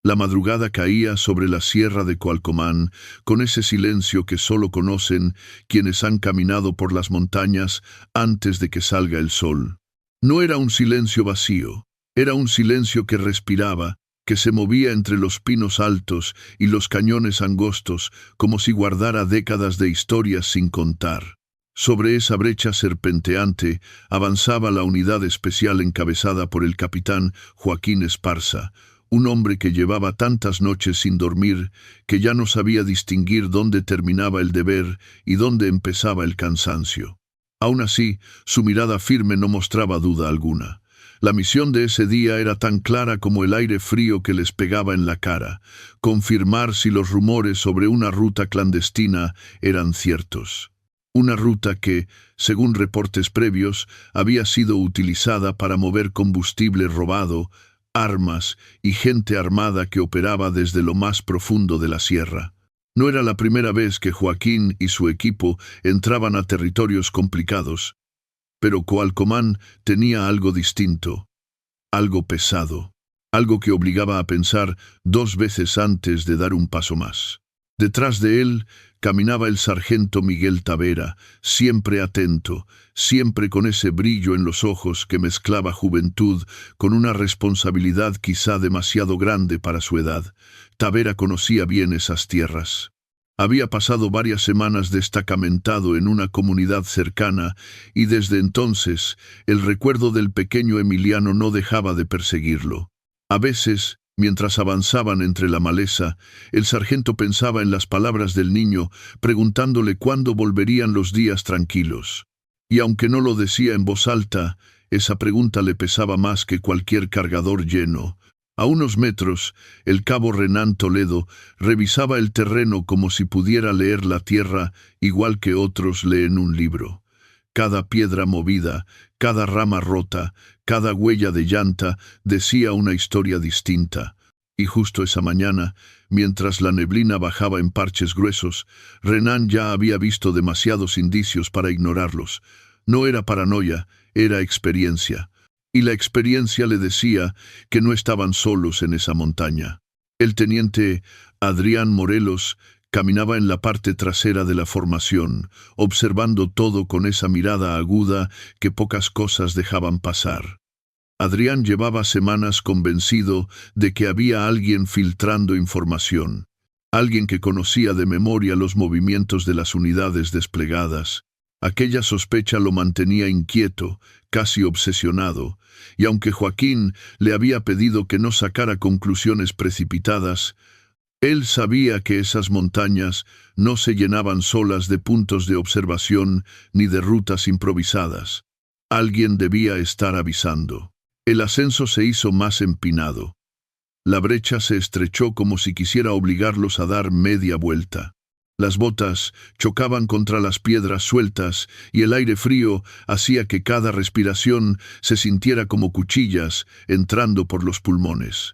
La madrugada caía sobre la sierra de Coalcomán, con ese silencio que solo conocen quienes han caminado por las montañas antes de que salga el sol. No era un silencio vacío, era un silencio que respiraba, que se movía entre los pinos altos y los cañones angostos, como si guardara décadas de historias sin contar. Sobre esa brecha serpenteante avanzaba la unidad especial encabezada por el capitán Joaquín Esparza, un hombre que llevaba tantas noches sin dormir que ya no sabía distinguir dónde terminaba el deber y dónde empezaba el cansancio. Aún así, su mirada firme no mostraba duda alguna. La misión de ese día era tan clara como el aire frío que les pegaba en la cara: confirmar si los rumores sobre una ruta clandestina eran ciertos. Una ruta que, según reportes previos, había sido utilizada para mover combustible robado, armas y gente armada que operaba desde lo más profundo de la sierra. No era la primera vez que Joaquín y su equipo entraban a territorios complicados, pero Coalcomán tenía algo distinto, algo pesado, algo que obligaba a pensar dos veces antes de dar un paso más. Detrás de él caminaba el sargento Miguel Tavera, siempre atento, siempre con ese brillo en los ojos que mezclaba juventud con una responsabilidad quizá demasiado grande para su edad. Tavera conocía bien esas tierras. Había pasado varias semanas destacamentado en una comunidad cercana y desde entonces el recuerdo del pequeño Emiliano no dejaba de perseguirlo. A veces, mientras avanzaban entre la maleza, el sargento pensaba en las palabras del niño, preguntándole cuándo volverían los días tranquilos. Y aunque no lo decía en voz alta, esa pregunta le pesaba más que cualquier cargador lleno. A unos metros, el cabo Renán Toledo revisaba el terreno como si pudiera leer la tierra igual que otros leen un libro. Cada piedra movida, cada rama rota, cada huella de llanta decía una historia distinta. Y justo esa mañana, mientras la neblina bajaba en parches gruesos, Renán ya había visto demasiados indicios para ignorarlos. No era paranoia, era experiencia. Y la experiencia le decía que no estaban solos en esa montaña. El teniente Adrián Morelos caminaba en la parte trasera de la formación, observando todo con esa mirada aguda que pocas cosas dejaban pasar. Adrián llevaba semanas convencido de que había alguien filtrando información, alguien que conocía de memoria los movimientos de las unidades desplegadas. Aquella sospecha lo mantenía inquieto, casi obsesionado, y aunque Joaquín le había pedido que no sacara conclusiones precipitadas, él sabía que esas montañas no se llenaban solas de puntos de observación ni de rutas improvisadas. Alguien debía estar avisando. El ascenso se hizo más empinado. La brecha se estrechó como si quisiera obligarlos a dar media vuelta. Las botas chocaban contra las piedras sueltas y el aire frío hacía que cada respiración se sintiera como cuchillas entrando por los pulmones.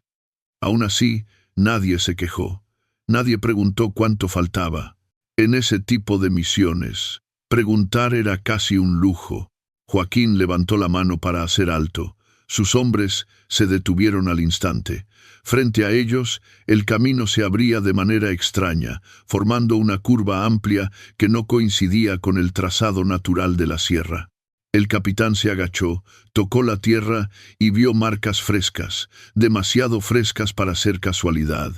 Aún así, nadie se quejó. Nadie preguntó cuánto faltaba. En ese tipo de misiones, preguntar era casi un lujo. Joaquín levantó la mano para hacer alto. Sus hombres se detuvieron al instante. Frente a ellos, el camino se abría de manera extraña, formando una curva amplia que no coincidía con el trazado natural de la sierra. El capitán se agachó, tocó la tierra y vio marcas frescas, demasiado frescas para ser casualidad.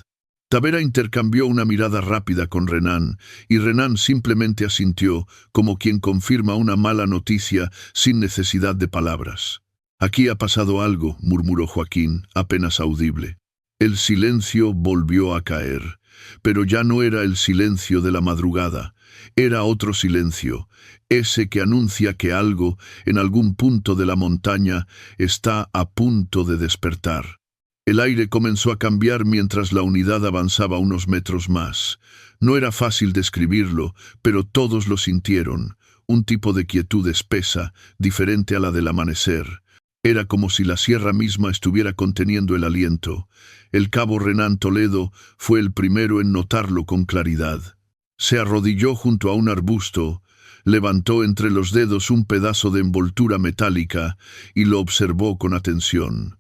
Tavera intercambió una mirada rápida con Renán, y Renán simplemente asintió, como quien confirma una mala noticia sin necesidad de palabras. «Aquí ha pasado algo», murmuró Joaquín, apenas audible. El silencio volvió a caer, pero ya no era el silencio de la madrugada. Era otro silencio, ese que anuncia que algo, en algún punto de la montaña, está a punto de despertar. El aire comenzó a cambiar mientras la unidad avanzaba unos metros más. No era fácil describirlo, pero todos lo sintieron, un tipo de quietud espesa, diferente a la del amanecer. Era como si la sierra misma estuviera conteniendo el aliento. El cabo Renán Toledo fue el primero en notarlo con claridad. Se arrodilló junto a un arbusto, levantó entre los dedos un pedazo de envoltura metálica y lo observó con atención.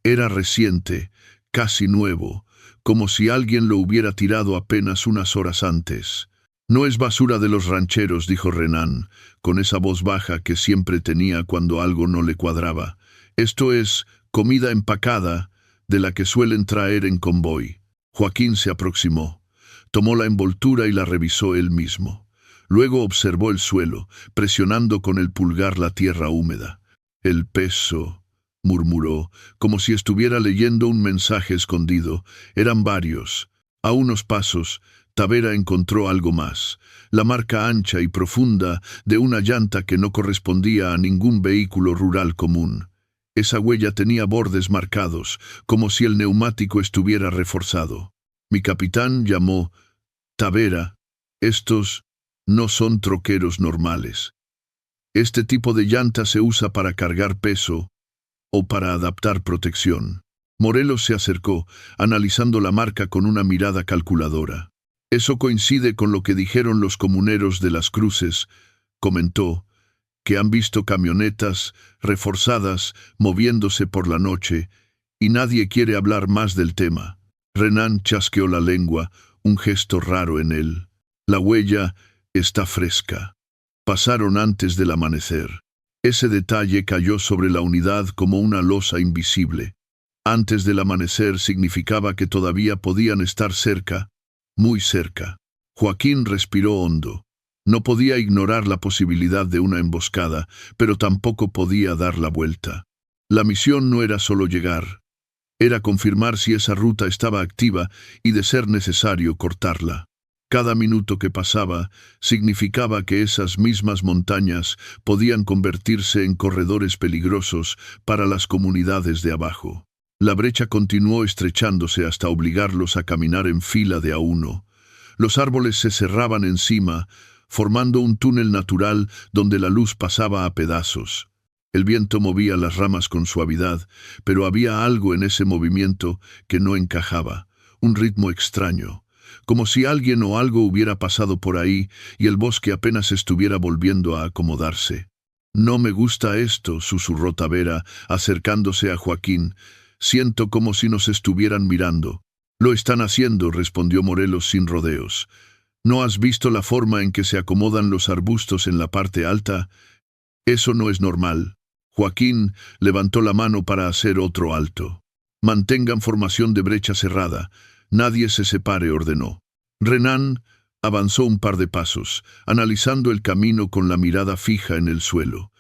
Era reciente, casi nuevo, como si alguien lo hubiera tirado apenas unas horas antes. «No es basura de los rancheros», dijo Renan, con esa voz baja que siempre tenía cuando algo no le cuadraba. «Esto es comida empacada, de la que suelen traer en convoy». Joaquín se aproximó, tomó la envoltura y la revisó él mismo. Luego observó el suelo, presionando con el pulgar la tierra húmeda. «El peso», murmuró, como si estuviera leyendo un mensaje escondido. Eran varios. A unos pasos, Tavera encontró algo más, la marca ancha y profunda de una llanta que no correspondía a ningún vehículo rural común. Esa huella tenía bordes marcados, como si el neumático estuviera reforzado. Mi capitán llamó: «Tavera, estos no son troqueros normales. Este tipo de llanta se usa para cargar peso o para adaptar protección». Morelos se acercó, analizando la marca con una mirada calculadora. «Eso coincide con lo que dijeron los comuneros de Las Cruces», comentó, «que han visto camionetas reforzadas moviéndose por la noche, y nadie quiere hablar más del tema». Renan chasqueó la lengua, un gesto raro en él. «La huella está fresca. Pasaron antes del amanecer». Ese detalle cayó sobre la unidad como una losa invisible. Antes del amanecer significaba que todavía podían estar cerca, muy cerca. Joaquín respiró hondo. No podía ignorar la posibilidad de una emboscada, pero tampoco podía dar la vuelta. La misión no era solo llegar. Era confirmar si esa ruta estaba activa y, de ser necesario, cortarla. Cada minuto que pasaba significaba que esas mismas montañas podían convertirse en corredores peligrosos para las comunidades de abajo. La brecha continuó estrechándose hasta obligarlos a caminar en fila de a uno. Los árboles se cerraban encima, formando un túnel natural donde la luz pasaba a pedazos. El viento movía las ramas con suavidad, pero había algo en ese movimiento que no encajaba, un ritmo extraño, como si alguien o algo hubiera pasado por ahí y el bosque apenas estuviera volviendo a acomodarse. «No me gusta esto», susurró Tavera, acercándose a Joaquín. «Siento como si nos estuvieran mirando». «Lo están haciendo», respondió Morelos sin rodeos. «¿No has visto la forma en que se acomodan los arbustos en la parte alta? Eso no es normal». Joaquín levantó la mano para hacer otro alto. «Mantengan formación de brecha cerrada. Nadie se separe», ordenó. Renan avanzó un par de pasos, analizando el camino con la mirada fija en el suelo.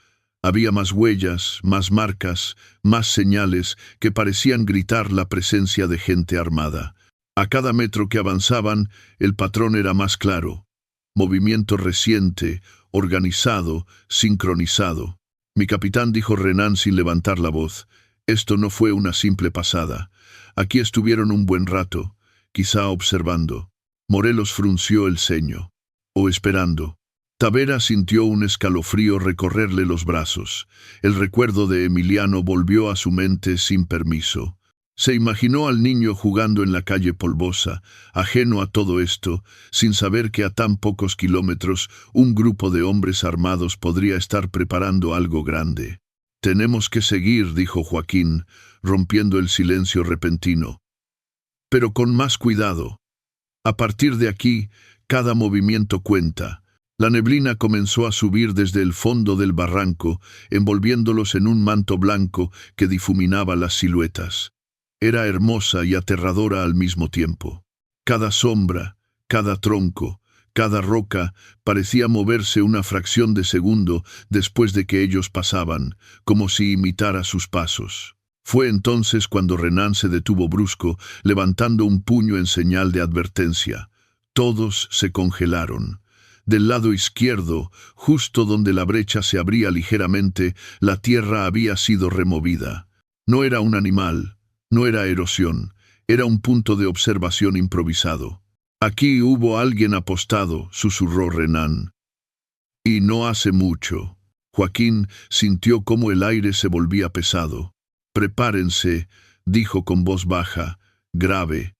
Había más huellas, más marcas, más señales que parecían gritar la presencia de gente armada. A cada metro que avanzaban, el patrón era más claro. Movimiento reciente, organizado, sincronizado. «Mi capitán», dijo Renan sin levantar la voz, «esto no fue una simple pasada. Aquí estuvieron un buen rato, quizá observando». Morelos frunció el ceño. «O esperando». Tavera sintió un escalofrío recorrerle los brazos. El recuerdo de Emiliano volvió a su mente sin permiso. Se imaginó al niño jugando en la calle polvosa, ajeno a todo esto, sin saber que a tan pocos kilómetros un grupo de hombres armados podría estar preparando algo grande. «Tenemos que seguir», dijo Joaquín, rompiendo el silencio repentino. «Pero con más cuidado. A partir de aquí, cada movimiento cuenta». La neblina comenzó a subir desde el fondo del barranco, envolviéndolos en un manto blanco que difuminaba las siluetas. Era hermosa y aterradora al mismo tiempo. Cada sombra, cada tronco, cada roca parecía moverse una fracción de segundo después de que ellos pasaban, como si imitara sus pasos. Fue entonces cuando Renan se detuvo brusco, levantando un puño en señal de advertencia. Todos se congelaron. Del lado izquierdo, justo donde la brecha se abría ligeramente, la tierra había sido removida. No era un animal, no era erosión, era un punto de observación improvisado. «Aquí hubo alguien apostado», susurró Renan. «Y no hace mucho». Joaquín sintió cómo el aire se volvía pesado. «Prepárense», dijo con voz baja, grave.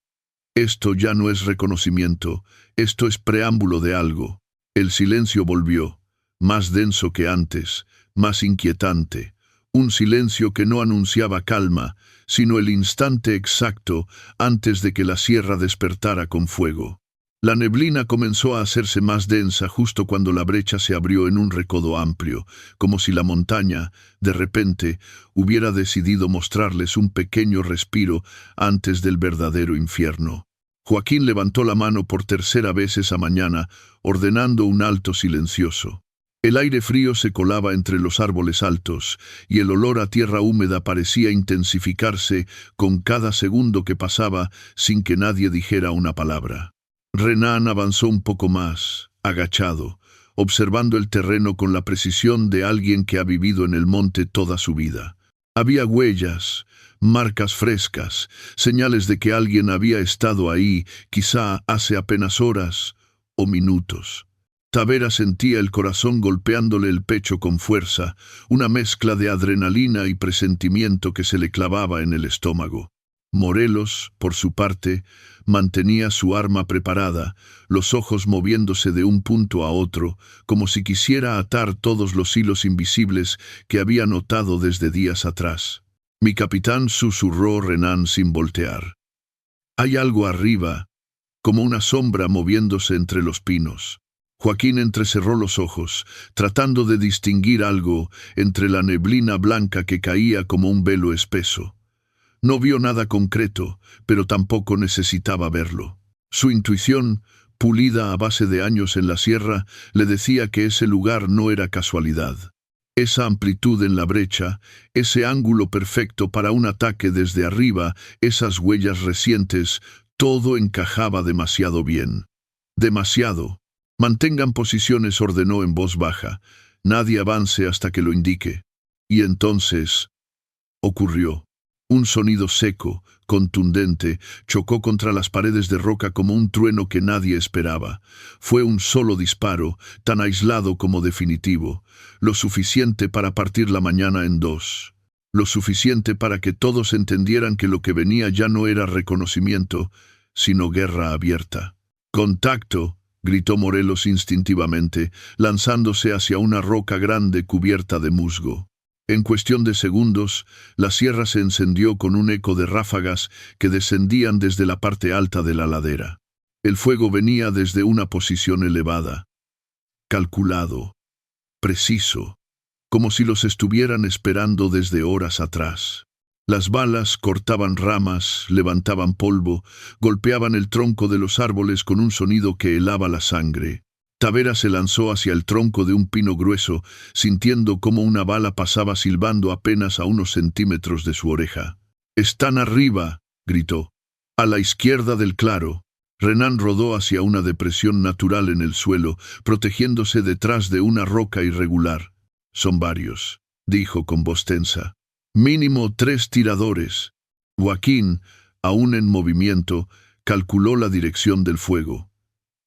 «Esto ya no es reconocimiento, esto es preámbulo de algo». El silencio volvió, más denso que antes, más inquietante. Un silencio que no anunciaba calma, sino el instante exacto antes de que la sierra despertara con fuego. La neblina comenzó a hacerse más densa justo cuando la brecha se abrió en un recodo amplio, como si la montaña, de repente, hubiera decidido mostrarles un pequeño respiro antes del verdadero infierno. Joaquín levantó la mano por tercera vez esa mañana, ordenando un alto silencioso. El aire frío se colaba entre los árboles altos, y el olor a tierra húmeda parecía intensificarse con cada segundo que pasaba sin que nadie dijera una palabra. Renan avanzó un poco más, agachado, observando el terreno con la precisión de alguien que ha vivido en el monte toda su vida. Había huellas, marcas frescas, señales de que alguien había estado ahí, quizá hace apenas horas o minutos. Tavera sentía el corazón golpeándole el pecho con fuerza, una mezcla de adrenalina y presentimiento que se le clavaba en el estómago. Morelos, por su parte, mantenía su arma preparada, los ojos moviéndose de un punto a otro, como si quisiera atar todos los hilos invisibles que había notado desde días atrás. «Mi capitán», susurró Renan sin voltear. «Hay algo arriba, como una sombra moviéndose entre los pinos». Joaquín entrecerró los ojos, tratando de distinguir algo entre la neblina blanca que caía como un velo espeso. No vio nada concreto, pero tampoco necesitaba verlo. Su intuición, pulida a base de años en la sierra, le decía que ese lugar no era casualidad. Esa amplitud en la brecha, ese ángulo perfecto para un ataque desde arriba, esas huellas recientes, todo encajaba demasiado bien. Demasiado. «Mantengan posiciones», ordenó en voz baja. «Nadie avance hasta que lo indique». Y entonces ocurrió. Un sonido seco, contundente, chocó contra las paredes de roca como un trueno que nadie esperaba. Fue un solo disparo, tan aislado como definitivo, lo suficiente para partir la mañana en dos. Lo suficiente para que todos entendieran que lo que venía ya no era reconocimiento, sino guerra abierta. «¡Contacto!», gritó Morelos instintivamente, lanzándose hacia una roca grande cubierta de musgo. En cuestión de segundos, la sierra se encendió con un eco de ráfagas que descendían desde la parte alta de la ladera. El fuego venía desde una posición elevada, calculado, preciso, como si los estuvieran esperando desde horas atrás. Las balas cortaban ramas, levantaban polvo, golpeaban el tronco de los árboles con un sonido que helaba la sangre. Tavera se lanzó hacia el tronco de un pino grueso, sintiendo cómo una bala pasaba silbando apenas a unos centímetros de su oreja. «¡Están arriba!», gritó. «A la izquierda del claro». Renan rodó hacia una depresión natural en el suelo, protegiéndose detrás de una roca irregular. «Son varios», dijo con voz tensa. «Mínimo 3 tiradores». Joaquín, aún en movimiento, calculó la dirección del fuego.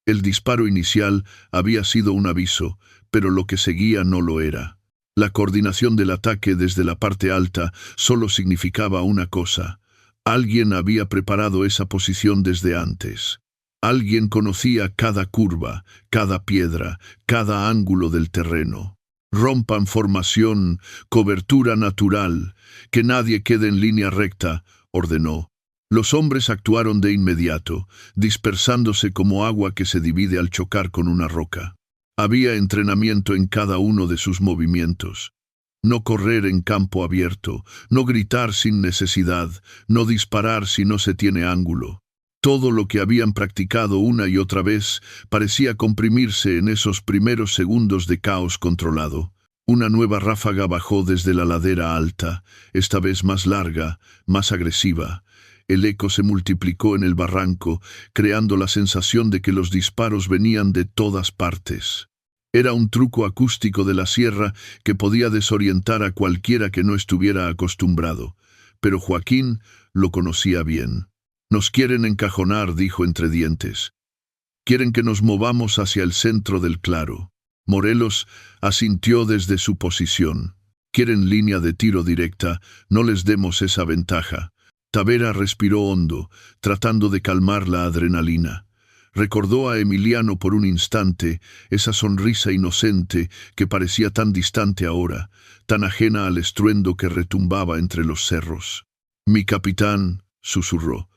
El disparo inicial había sido un aviso, pero lo que seguía no lo era. La coordinación del ataque desde la parte alta solo significaba una cosa: alguien había preparado esa posición desde antes. Alguien conocía cada curva, cada piedra, cada ángulo del terreno. «Rompan formación, cobertura natural, que nadie quede en línea recta», ordenó. Los hombres actuaron de inmediato, dispersándose como agua que se divide al chocar con una roca. Había entrenamiento en cada uno de sus movimientos. No correr en campo abierto, no gritar sin necesidad, no disparar si no se tiene ángulo. Todo lo que habían practicado una y otra vez parecía comprimirse en esos primeros segundos de caos controlado. Una nueva ráfaga bajó desde la ladera alta, esta vez más larga, más agresiva. El eco se multiplicó en el barranco, creando la sensación de que los disparos venían de todas partes. Era un truco acústico de la sierra que podía desorientar a cualquiera que no estuviera acostumbrado, pero Joaquín lo conocía bien. «Nos quieren encajonar», dijo entre dientes. «Quieren que nos movamos hacia el centro del claro». Morelos asintió desde su posición. «Quieren línea de tiro directa, no les demos esa ventaja». Tavera respiró hondo, tratando de calmar la adrenalina. Recordó a Emiliano por un instante, esa sonrisa inocente que parecía tan distante ahora, tan ajena al estruendo que retumbaba entre los cerros. «Mi capitán», susurró,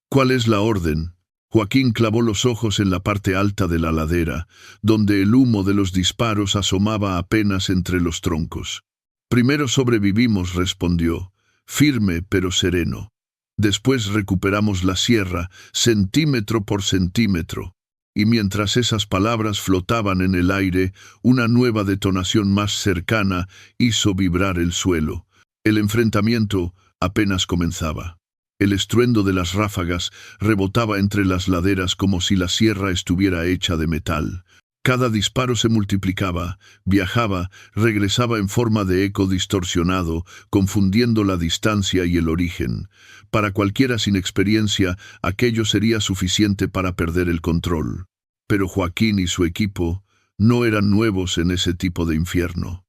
«¿cuál es la orden?» Joaquín clavó los ojos en la parte alta de la ladera, donde el humo de los disparos asomaba apenas entre los troncos. «Primero sobrevivimos», respondió, firme pero sereno. «Después recuperamos la sierra, centímetro por centímetro». Y mientras esas palabras flotaban en el aire, una nueva detonación más cercana hizo vibrar el suelo. El enfrentamiento apenas comenzaba. El estruendo de las ráfagas rebotaba entre las laderas como si la sierra estuviera hecha de metal. Cada disparo se multiplicaba, viajaba, regresaba en forma de eco distorsionado, confundiendo la distancia y el origen. Para cualquiera sin experiencia, aquello sería suficiente para perder el control. Pero Joaquín y su equipo no eran nuevos en ese tipo de infierno.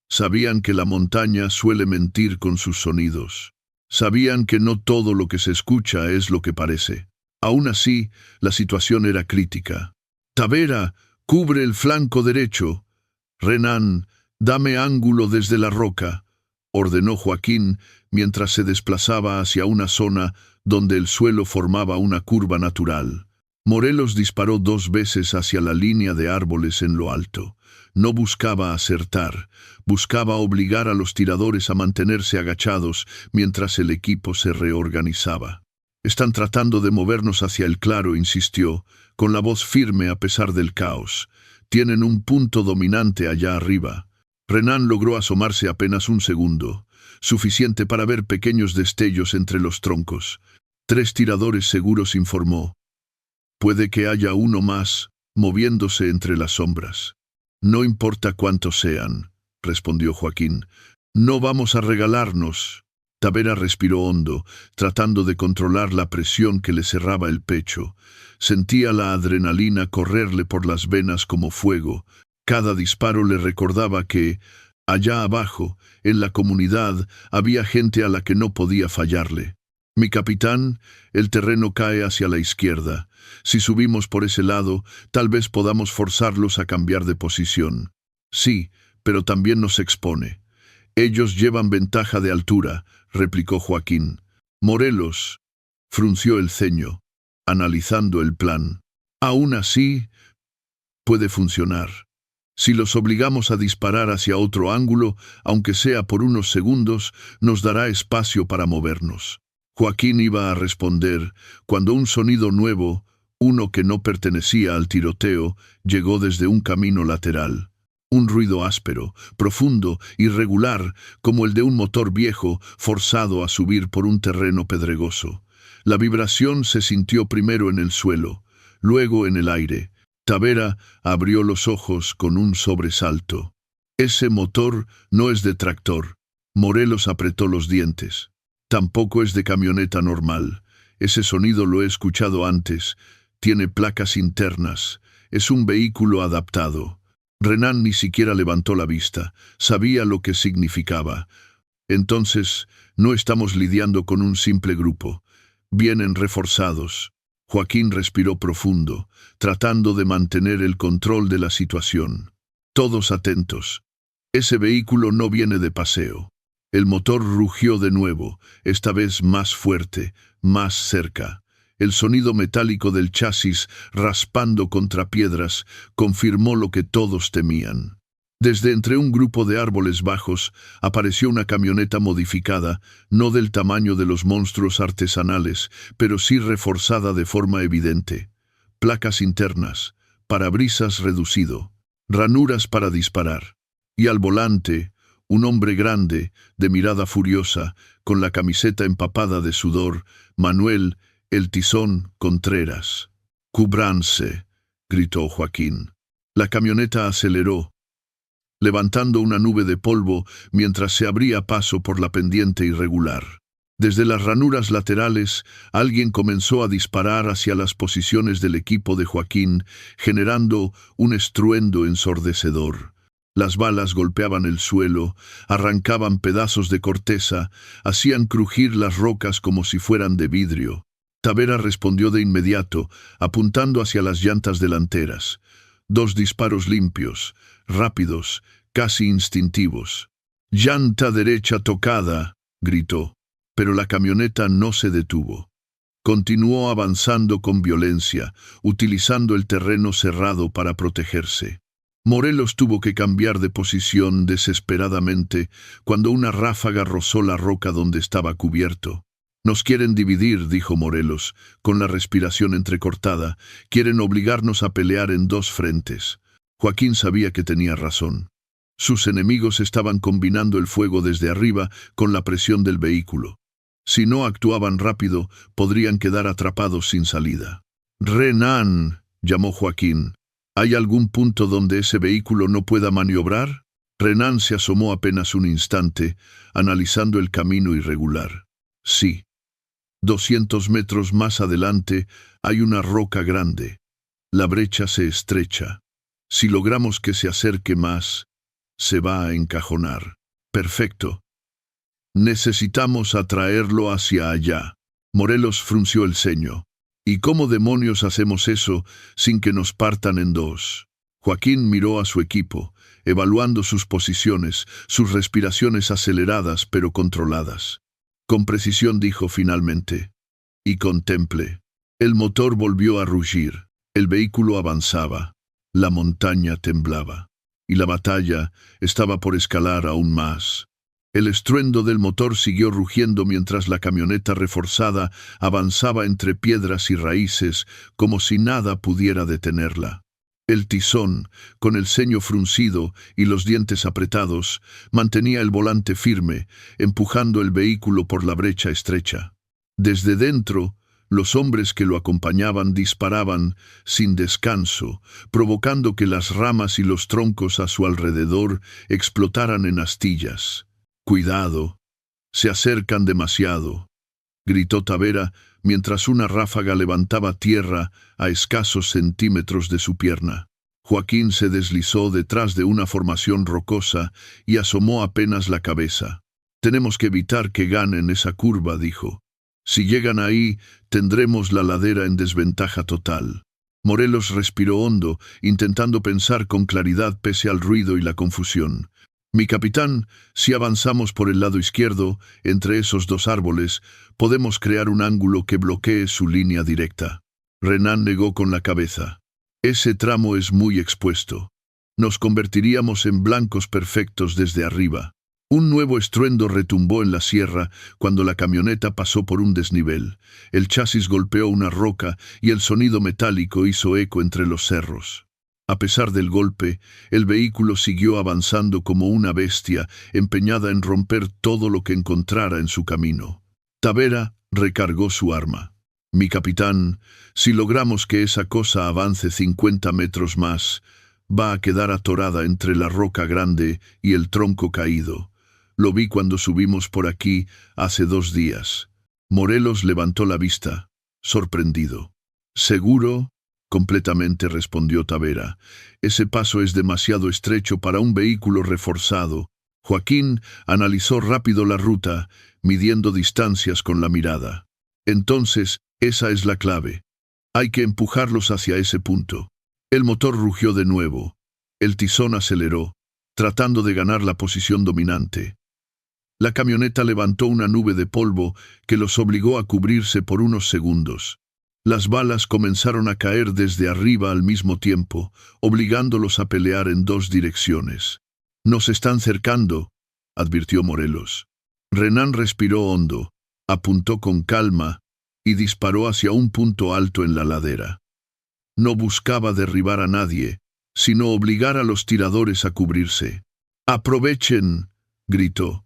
Sabían que la montaña suele mentir con sus sonidos. Sabían que no todo lo que se escucha es lo que parece. Aún así, la situación era crítica. «Tavera, cubre el flanco derecho». «Renan, dame ángulo desde la roca», ordenó Joaquín mientras se desplazaba hacia una zona donde el suelo formaba una curva natural. Morelos disparó 2 veces hacia la línea de árboles en lo alto. No buscaba acertar, buscaba obligar a los tiradores a mantenerse agachados mientras el equipo se reorganizaba. «Están tratando de movernos hacia el claro», insistió, con la voz firme a pesar del caos. «Tienen un punto dominante allá arriba». Renan logró asomarse apenas un segundo, suficiente para ver pequeños destellos entre los troncos. 3 tiradores seguros, informó. «Puede que haya uno más, moviéndose entre las sombras». «No importa cuántos sean», respondió Joaquín. «No vamos a regalarnos». Tavera respiró hondo, tratando de controlar la presión que le cerraba el pecho. Sentía la adrenalina correrle por las venas como fuego. Cada disparo le recordaba que, allá abajo, en la comunidad, había gente a la que no podía fallarle. «Mi capitán, el terreno cae hacia la izquierda. Si subimos por ese lado, tal vez podamos forzarlos a cambiar de posición». «Sí, pero también nos expone». «Ellos llevan ventaja de altura», replicó Joaquín. Morelos frunció el ceño, analizando el plan. «Aún así, puede funcionar. Si los obligamos a disparar hacia otro ángulo, aunque sea por unos segundos, nos dará espacio para movernos». Joaquín iba a responder cuando un sonido nuevo, uno que no pertenecía al tiroteo, llegó desde un camino lateral. Un ruido áspero, profundo, irregular, como el de un motor viejo forzado a subir por un terreno pedregoso. La vibración se sintió primero en el suelo, luego en el aire. Tavera abrió los ojos con un sobresalto. «Ese motor no es de tractor». Morelos apretó los dientes. «Tampoco es de camioneta normal. Ese sonido lo he escuchado antes. Tiene placas internas. Es un vehículo adaptado». Renan ni siquiera levantó la vista. Sabía lo que significaba. «Entonces, no estamos lidiando con un simple grupo. Vienen reforzados». Joaquín respiró profundo, tratando de mantener el control de la situación. «Todos atentos. Ese vehículo no viene de paseo». El motor rugió de nuevo, esta vez más fuerte, más cerca. El sonido metálico del chasis raspando contra piedras confirmó lo que todos temían. Desde entre un grupo de árboles bajos apareció una camioneta modificada, no del tamaño de los monstruos artesanales, pero sí reforzada de forma evidente. Placas internas, parabrisas reducido, ranuras para disparar. Y al volante, un hombre grande, de mirada furiosa, con la camiseta empapada de sudor, Manuel «El Tizón» Contreras. «Cúbranse», gritó Joaquín. La camioneta aceleró, levantando una nube de polvo mientras se abría paso por la pendiente irregular. Desde las ranuras laterales, alguien comenzó a disparar hacia las posiciones del equipo de Joaquín, generando un estruendo ensordecedor. Las balas golpeaban el suelo, arrancaban pedazos de corteza, hacían crujir las rocas como si fueran de vidrio. Tavera respondió de inmediato, apuntando hacia las llantas delanteras. 2 disparos limpios, rápidos, casi instintivos. «¡Llanta derecha tocada!», gritó, pero la camioneta no se detuvo. Continuó avanzando con violencia, utilizando el terreno cerrado para protegerse. Morelos tuvo que cambiar de posición desesperadamente cuando una ráfaga rozó la roca donde estaba cubierto. «Nos quieren dividir», dijo Morelos, con la respiración entrecortada. «Quieren obligarnos a pelear en 2 frentes». Joaquín sabía que tenía razón. Sus enemigos estaban combinando el fuego desde arriba con la presión del vehículo. Si no actuaban rápido, podrían quedar atrapados sin salida. «Renan», llamó Joaquín. «¿Hay algún punto donde ese vehículo no pueda maniobrar?» Renan se asomó apenas un instante, analizando el camino irregular. «Sí. 200 metros más adelante hay una roca grande. La brecha se estrecha. Si logramos que se acerque más, se va a encajonar». «Perfecto. Necesitamos atraerlo hacia allá». Morelos frunció el ceño. «¿Y cómo demonios hacemos eso sin que nos partan en 2? Joaquín miró a su equipo, evaluando sus posiciones, sus respiraciones aceleradas pero controladas. Con precisión dijo finalmente: «Y contemple». El motor volvió a rugir. El vehículo avanzaba. La montaña temblaba. Y la batalla estaba por escalar aún más. El estruendo del motor siguió rugiendo mientras la camioneta reforzada avanzaba entre piedras y raíces como si nada pudiera detenerla. El tizón, con el ceño fruncido y los dientes apretados, mantenía el volante firme, empujando el vehículo por la brecha estrecha. Desde dentro, los hombres que lo acompañaban disparaban sin descanso, provocando que las ramas y los troncos a su alrededor explotaran en astillas. «Cuidado, se acercan demasiado», gritó Tavera mientras una ráfaga levantaba tierra a escasos centímetros de su pierna. Joaquín se deslizó detrás de una formación rocosa y asomó apenas la cabeza. «Tenemos que evitar que ganen esa curva», dijo. «Si llegan ahí, tendremos la ladera en desventaja total». Morelos respiró hondo, intentando pensar con claridad pese al ruido y la confusión. «Mi capitán, si avanzamos por el lado izquierdo, entre esos 2 árboles, podemos crear un ángulo que bloquee su línea directa». Renan negó con la cabeza. «Ese tramo es muy expuesto. Nos convertiríamos en blancos perfectos desde arriba». Un nuevo estruendo retumbó en la sierra cuando la camioneta pasó por un desnivel. El chasis golpeó una roca y el sonido metálico hizo eco entre los cerros. A pesar del golpe, el vehículo siguió avanzando como una bestia, empeñada en romper todo lo que encontrara en su camino. Tavera recargó su arma. «Mi capitán, si logramos que esa cosa avance 50 metros más, va a quedar atorada entre la roca grande y el tronco caído. Lo vi cuando subimos por aquí hace 2 días». Morelos levantó la vista, sorprendido. «¿Seguro?», completamente respondió Tavera. «Ese paso es demasiado estrecho para un vehículo reforzado». Joaquín analizó rápido la ruta, midiendo distancias con la mirada. «Entonces, esa es la clave. Hay que empujarlos hacia ese punto». El motor rugió de nuevo. El tizón aceleró, tratando de ganar la posición dominante. La camioneta levantó una nube de polvo que los obligó a cubrirse por unos segundos. Las balas comenzaron a caer desde arriba al mismo tiempo, obligándolos a pelear en 2 direcciones. «Nos están cercando», advirtió Morelos. Renan respiró hondo, apuntó con calma y disparó hacia un punto alto en la ladera. No buscaba derribar a nadie, sino obligar a los tiradores a cubrirse. «¡Aprovechen!», gritó.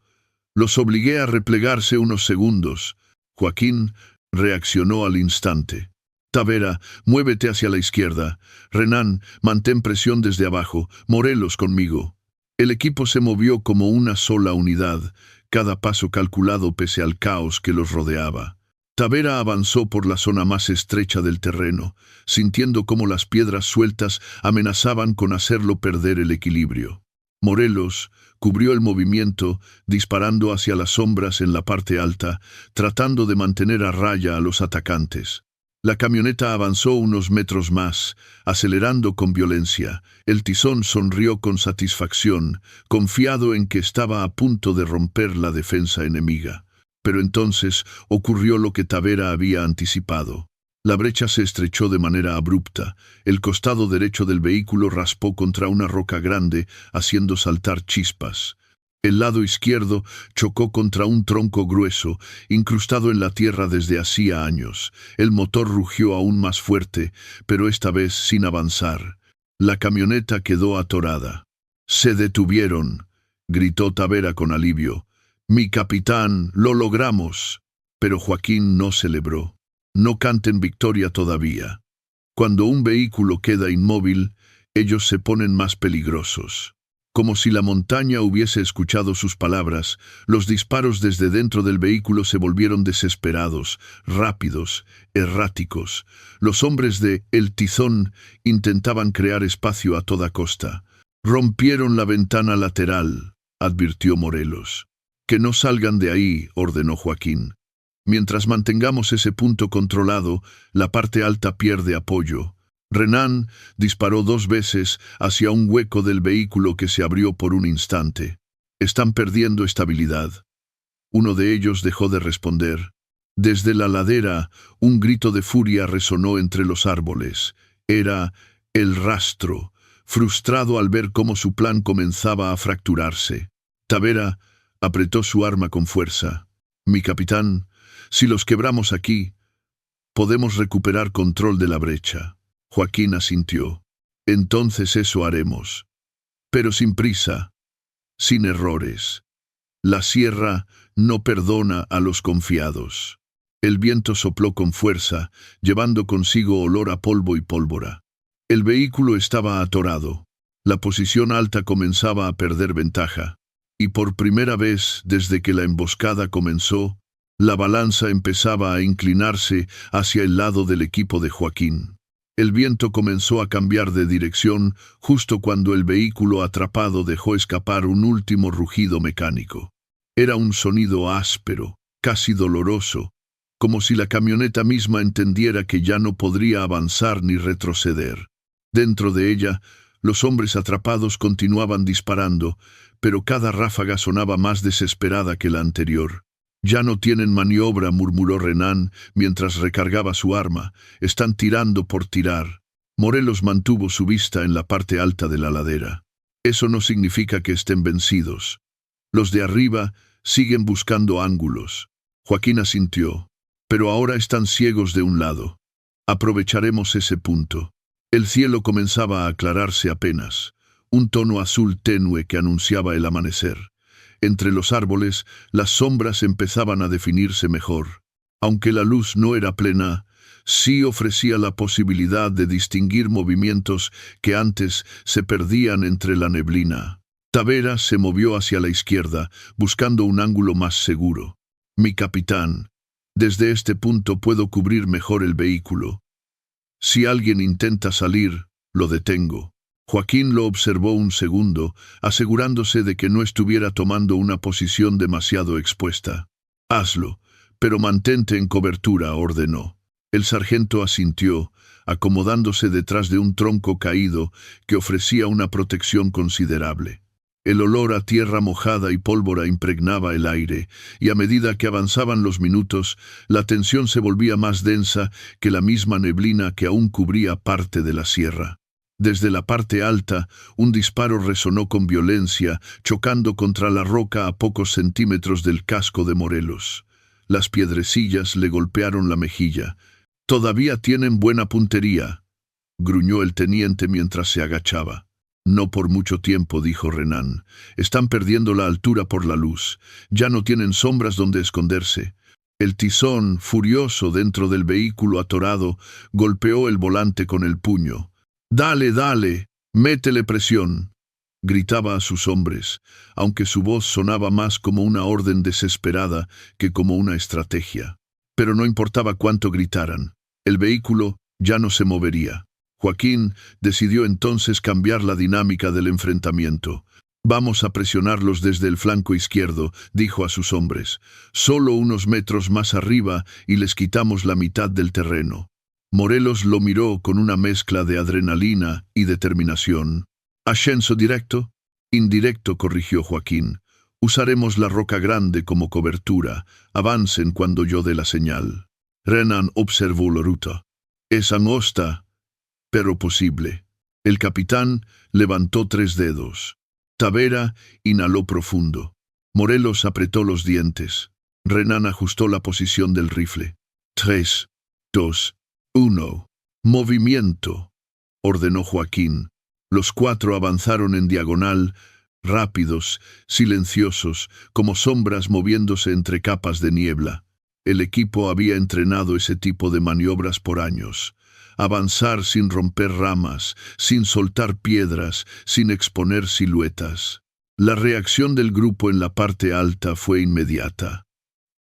Los obligué a replegarse unos segundos. Joaquín reaccionó al instante. «Tavera, muévete hacia la izquierda. Renan, mantén presión desde abajo. Morelos conmigo». El equipo se movió como una sola unidad, cada paso calculado pese al caos que los rodeaba. Tavera avanzó por la zona más estrecha del terreno, sintiendo cómo las piedras sueltas amenazaban con hacerlo perder el equilibrio. Morelos cubrió el movimiento, disparando hacia las sombras en la parte alta, tratando de mantener a raya a los atacantes. La camioneta avanzó unos metros más, acelerando con violencia. El tizón sonrió con satisfacción, confiado en que estaba a punto de romper la defensa enemiga. Pero entonces ocurrió lo que Tavera había anticipado. La brecha se estrechó de manera abrupta. El costado derecho del vehículo raspó contra una roca grande, haciendo saltar chispas. El lado izquierdo chocó contra un tronco grueso, incrustado en la tierra desde hacía años. El motor rugió aún más fuerte, pero esta vez sin avanzar. La camioneta quedó atorada. «¡Se detuvieron!», gritó Tavera con alivio. «Mi capitán, lo logramos». Pero Joaquín no celebró. No canten victoria todavía. Cuando un vehículo queda inmóvil, ellos se ponen más peligrosos. Como si la montaña hubiese escuchado sus palabras, los disparos desde dentro del vehículo se volvieron desesperados, rápidos, erráticos. Los hombres de El Tizón intentaban crear espacio a toda costa. «Rompieron la ventana lateral», advirtió Morelos. «Que no salgan de ahí», ordenó Joaquín. «Mientras mantengamos ese punto controlado, la parte alta pierde apoyo». Renan disparó 2 veces hacia un hueco del vehículo que se abrió por un instante. «Están perdiendo estabilidad». Uno de ellos dejó de responder. Desde la ladera, un grito de furia resonó entre los árboles. Era el Rastro, frustrado al ver cómo su plan comenzaba a fracturarse. Tavera apretó su arma con fuerza. «Mi capitán, si los quebramos aquí, podemos recuperar control de la brecha». Joaquín asintió. «Entonces eso haremos. Pero sin prisa, sin errores. La sierra no perdona a los confiados». El viento sopló con fuerza, llevando consigo olor a polvo y pólvora. El vehículo estaba atorado. La posición alta comenzaba a perder ventaja. Y por primera vez desde que la emboscada comenzó, la balanza empezaba a inclinarse hacia el lado del equipo de Joaquín. El viento comenzó a cambiar de dirección justo cuando el vehículo atrapado dejó escapar un último rugido mecánico. Era un sonido áspero, casi doloroso, como si la camioneta misma entendiera que ya no podría avanzar ni retroceder. Dentro de ella, los hombres atrapados continuaban disparando, pero cada ráfaga sonaba más desesperada que la anterior. «Ya no tienen maniobra», murmuró Renan mientras recargaba su arma. «Están tirando por tirar». Morelos mantuvo su vista en la parte alta de la ladera. «Eso no significa que estén vencidos. Los de arriba siguen buscando ángulos». Joaquín asintió. «Pero ahora están ciegos de un lado. Aprovecharemos ese punto». El cielo comenzaba a aclararse apenas, un tono azul tenue que anunciaba el amanecer. Entre los árboles, las sombras empezaban a definirse mejor. Aunque la luz no era plena, sí ofrecía la posibilidad de distinguir movimientos que antes se perdían entre la neblina. Tavera se movió hacia la izquierda, buscando un ángulo más seguro. «Mi capitán, desde este punto puedo cubrir mejor el vehículo. Si alguien intenta salir, lo detengo». Joaquín lo observó un segundo, asegurándose de que no estuviera tomando una posición demasiado expuesta. «Hazlo, pero mantente en cobertura», ordenó. El sargento asintió, acomodándose detrás de un tronco caído que ofrecía una protección considerable. El olor a tierra mojada y pólvora impregnaba el aire, y a medida que avanzaban los minutos, la tensión se volvía más densa que la misma neblina que aún cubría parte de la sierra. Desde la parte alta, un disparo resonó con violencia, chocando contra la roca a pocos centímetros del casco de Morelos. Las piedrecillas le golpearon la mejilla. «Todavía tienen buena puntería», gruñó el teniente mientras se agachaba. «No por mucho tiempo», dijo Renan. «Están perdiendo la altura por la luz. Ya no tienen sombras donde esconderse». El tizón, furioso dentro del vehículo atorado, golpeó el volante con el puño. «Dale, dale, métele presión», gritaba a sus hombres, aunque su voz sonaba más como una orden desesperada que como una estrategia. Pero no importaba cuánto gritaran, el vehículo ya no se movería. Joaquín decidió entonces cambiar la dinámica del enfrentamiento. Vamos a presionarlos desde el flanco izquierdo, dijo a sus hombres. Solo unos metros más arriba y les quitamos la mitad del terreno. Morelos lo miró con una mezcla de adrenalina y determinación. ¿Ascenso directo? Indirecto, corrigió Joaquín. Usaremos la roca grande como cobertura. Avancen cuando yo dé la señal. Renan observó la ruta. Es angosta, pero posible. El capitán levantó 3 dedos. Tavera inhaló profundo. Morelos apretó los dientes. Renan ajustó la posición del rifle. 3, 2, 1. Movimiento, ordenó Joaquín. Los 4 avanzaron en diagonal, rápidos, silenciosos, como sombras moviéndose entre capas de niebla. El equipo había entrenado ese tipo de maniobras por años. Avanzar sin romper ramas, sin soltar piedras, sin exponer siluetas. La reacción del grupo en la parte alta fue inmediata.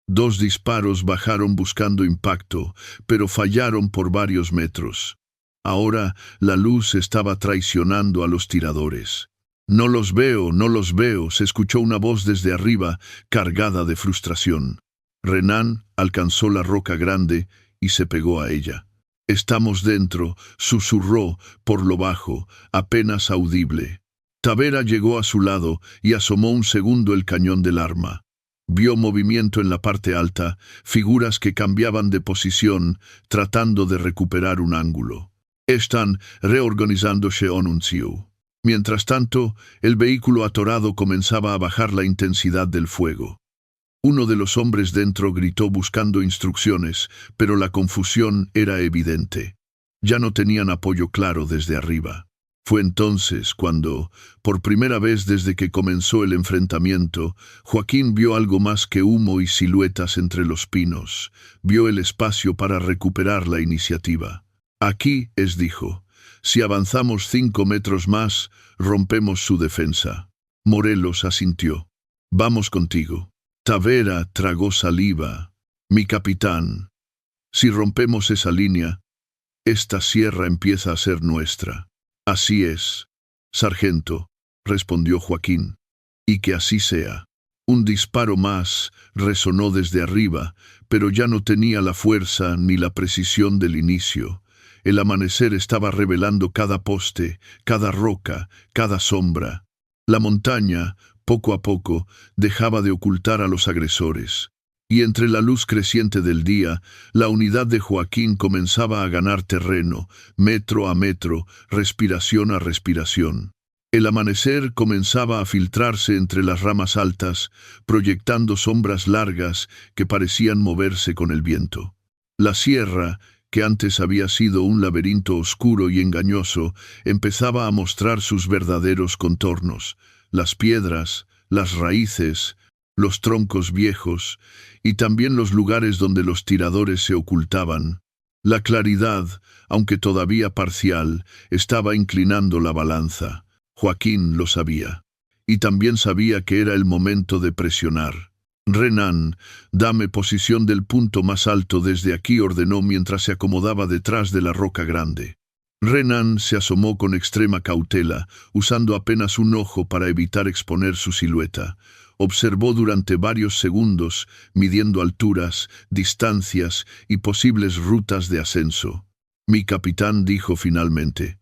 2 disparos bajaron buscando impacto, pero fallaron por varios metros. Ahora la luz estaba traicionando a los tiradores. No los veo, se escuchó una voz desde arriba, cargada de frustración. Renan alcanzó la roca grande y se pegó a ella. Estamos dentro, susurró por lo bajo, apenas audible. Tavera llegó a su lado y asomó un segundo el cañón del arma. Vio movimiento en la parte alta, figuras que cambiaban de posición, tratando de recuperar un ángulo. Están reorganizándose, anunció. Mientras tanto, el vehículo atorado comenzaba a bajar la intensidad del fuego. Uno de los hombres dentro gritó buscando instrucciones, pero la confusión era evidente. Ya no tenían apoyo claro desde arriba. Fue entonces cuando, por primera vez desde que comenzó el enfrentamiento, Joaquín vio algo más que humo y siluetas entre los pinos. Vio el espacio para recuperar la iniciativa. Aquí es, dijo. Si avanzamos 5 metros más, rompemos su defensa. Morelos asintió. Vamos contigo. Tavera tragó saliva. Mi capitán. Si rompemos esa línea, esta sierra empieza a ser nuestra. Así es, sargento, respondió Joaquín. Y que así sea. Un disparo más resonó desde arriba, pero ya no tenía la fuerza ni la precisión del inicio. El amanecer estaba revelando cada poste, cada roca, cada sombra. La montaña, poco a poco, dejaba de ocultar a los agresores. Y entre la luz creciente del día, la unidad de Joaquín comenzaba a ganar terreno, metro a metro, respiración a respiración. El amanecer comenzaba a filtrarse entre las ramas altas, proyectando sombras largas que parecían moverse con el viento. La sierra, que antes había sido un laberinto oscuro y engañoso, empezaba a mostrar sus verdaderos contornos. Las piedras, las raíces, los troncos viejos, y también los lugares donde los tiradores se ocultaban. La claridad, aunque todavía parcial, estaba inclinando la balanza. Joaquín lo sabía. Y también sabía que era el momento de presionar. Renan, dame posición del punto más alto desde aquí, ordenó mientras se acomodaba detrás de la roca grande. Renan se asomó con extrema cautela, usando apenas un ojo para evitar exponer su silueta. Observó durante varios segundos, midiendo alturas, distancias y posibles rutas de ascenso. Mi capitán dijo finalmente: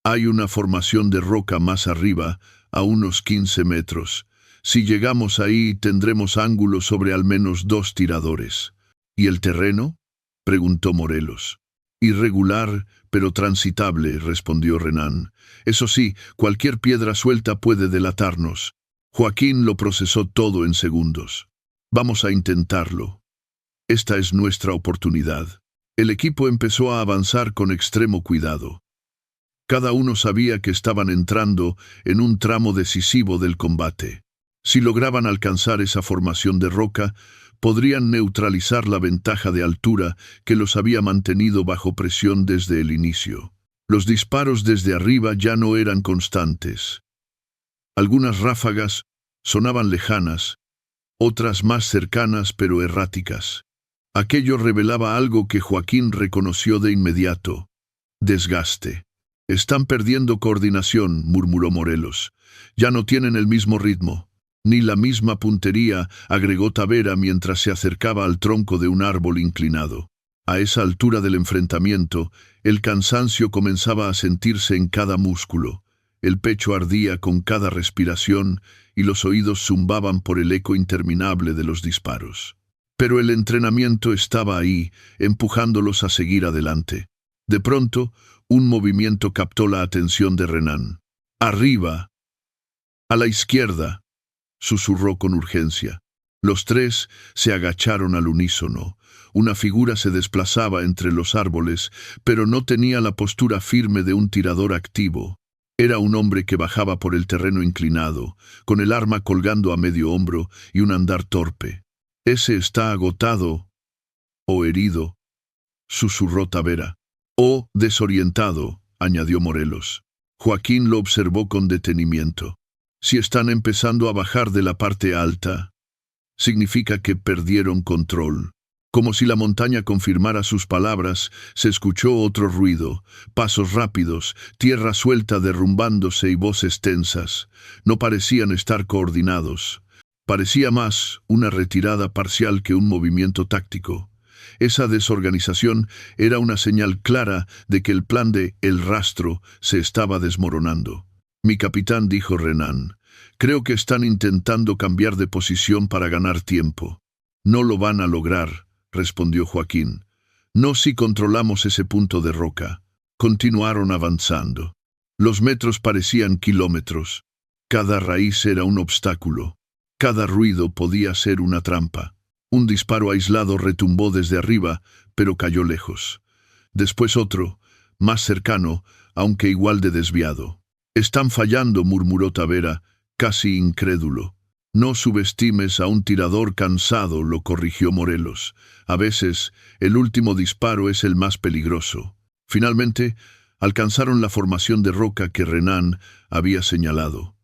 hay una formación de roca más arriba, a unos 15 metros. Si llegamos ahí, tendremos ángulo sobre al menos 2 tiradores. ¿Y el terreno?, preguntó Morelos. Irregular, pero transitable, respondió Renan. Eso sí, cualquier piedra suelta puede delatarnos. Joaquín lo procesó todo en segundos. Vamos a intentarlo. Esta es nuestra oportunidad. El equipo empezó a avanzar con extremo cuidado. Cada uno sabía que estaban entrando en un tramo decisivo del combate. Si lograban alcanzar esa formación de roca, podrían neutralizar la ventaja de altura que los había mantenido bajo presión desde el inicio. Los disparos desde arriba ya no eran constantes. Algunas ráfagas sonaban lejanas, otras más cercanas pero erráticas. Aquello revelaba algo que Joaquín reconoció de inmediato: desgaste. Están perdiendo coordinación, murmuró Morelos. Ya no tienen el mismo ritmo, ni la misma puntería, agregó Tavera mientras se acercaba al tronco de un árbol inclinado. A esa altura del enfrentamiento, el cansancio comenzaba a sentirse en cada músculo. El pecho ardía con cada respiración y los oídos zumbaban por el eco interminable de los disparos. Pero el entrenamiento estaba ahí, empujándolos a seguir adelante. De pronto, un movimiento captó la atención de Renan. «¡Arriba! ¡A la izquierda!», susurró con urgencia. Los tres se agacharon al unísono. Una figura se desplazaba entre los árboles, pero no tenía la postura firme de un tirador activo. Era un hombre que bajaba por el terreno inclinado, con el arma colgando a medio hombro y un andar torpe. «Ese está agotado o herido», susurró Tavera. «O desorientado», añadió Morelos. Joaquín lo observó con detenimiento. «Si están empezando a bajar de la parte alta, significa que perdieron control». Como si la montaña confirmara sus palabras, se escuchó otro ruido, pasos rápidos, tierra suelta derrumbándose y voces tensas. No parecían estar coordinados. Parecía más una retirada parcial que un movimiento táctico. Esa desorganización era una señal clara de que el plan de El Rastro se estaba desmoronando. «Mi capitán», dijo Renan, «creo que están intentando cambiar de posición para ganar tiempo». «No lo van a lograr», respondió Joaquín. «No si controlamos ese punto de roca». Continuaron avanzando. Los metros parecían kilómetros. Cada raíz era un obstáculo. Cada ruido podía ser una trampa. Un disparo aislado retumbó desde arriba, pero cayó lejos. Después otro, más cercano, aunque igual de desviado. «Están fallando», murmuró Tavera, casi incrédulo. «No subestimes a un tirador cansado», lo corrigió Morelos. «A veces, el último disparo es el más peligroso». Finalmente, alcanzaron la formación de roca que Renan había señalado.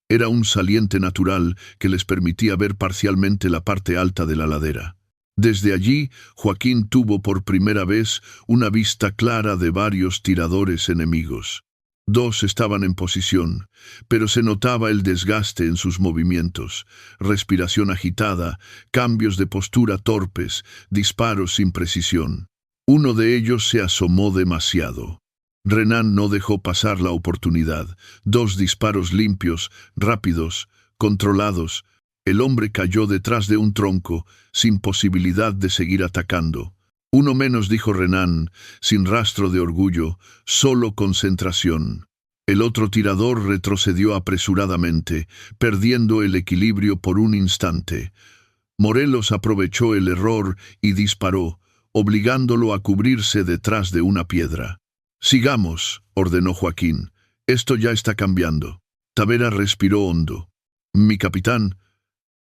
Era un saliente natural que les permitía ver parcialmente la parte alta de la ladera. Desde allí, Joaquín tuvo por primera vez una vista clara de varios tiradores enemigos. Dos estaban en posición, pero se notaba el desgaste en sus movimientos, respiración agitada, cambios de postura torpes, disparos sin precisión. Uno de ellos se asomó demasiado. Renan no dejó pasar la oportunidad. 2 disparos limpios, rápidos, controlados. El hombre cayó detrás de un tronco, sin posibilidad de seguir atacando. «Uno menos», dijo Renan, sin rastro de orgullo, solo concentración. El otro tirador retrocedió apresuradamente, perdiendo el equilibrio por un instante. Morelos aprovechó el error y disparó, obligándolo a cubrirse detrás de una piedra. «Sigamos», ordenó Joaquín. «Esto ya está cambiando». Tavera respiró hondo. «Mi capitán,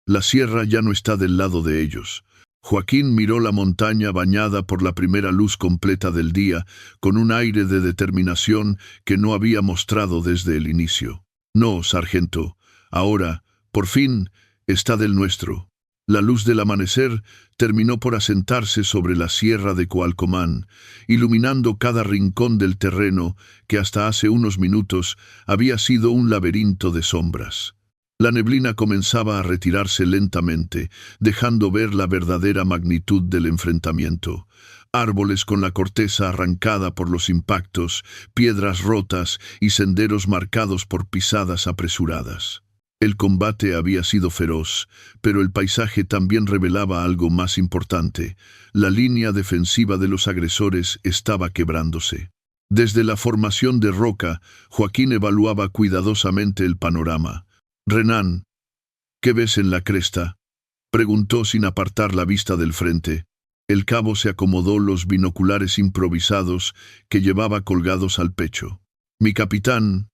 la sierra ya no está del lado de ellos». Joaquín miró la montaña bañada por la primera luz completa del día, con un aire de determinación que no había mostrado desde el inicio. «No, sargento, ahora, por fin, está del nuestro». La luz del amanecer terminó por asentarse sobre la sierra de Coalcomán, iluminando cada rincón del terreno que hasta hace unos minutos había sido un laberinto de sombras. La neblina comenzaba a retirarse lentamente, dejando ver la verdadera magnitud del enfrentamiento. Árboles con la corteza arrancada por los impactos, piedras rotas y senderos marcados por pisadas apresuradas. El combate había sido feroz, pero el paisaje también revelaba algo más importante. La línea defensiva de los agresores estaba quebrándose. Desde la formación de roca, Joaquín evaluaba cuidadosamente el panorama. «Renan, ¿qué ves en la cresta?», preguntó sin apartar la vista del frente. El cabo se acomodó los binoculares improvisados que llevaba colgados al pecho. «Mi capitán».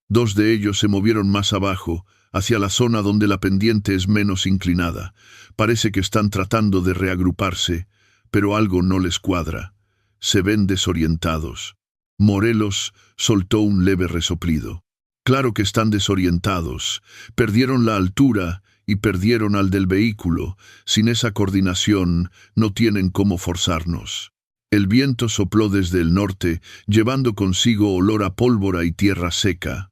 2 de ellos se movieron más abajo, hacia la zona donde la pendiente es menos inclinada. Parece que están tratando de reagruparse, pero algo no les cuadra. Se ven desorientados. Morelos soltó un leve resoplido. «Claro que están desorientados. Perdieron la altura y perdieron al del vehículo. Sin esa coordinación, no tienen cómo forzarnos». El viento sopló desde el norte, llevando consigo olor a pólvora y tierra seca.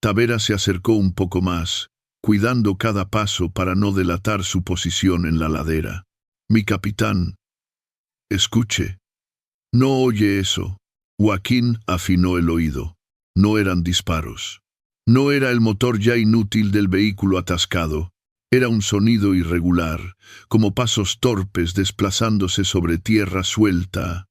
Tavera se acercó un poco más, cuidando cada paso para no delatar su posición en la ladera. «Mi capitán, escuche. No oye eso». Joaquín afinó el oído. No eran disparos. No era el motor ya inútil del vehículo atascado. Era un sonido irregular, como pasos torpes desplazándose sobre tierra suelta.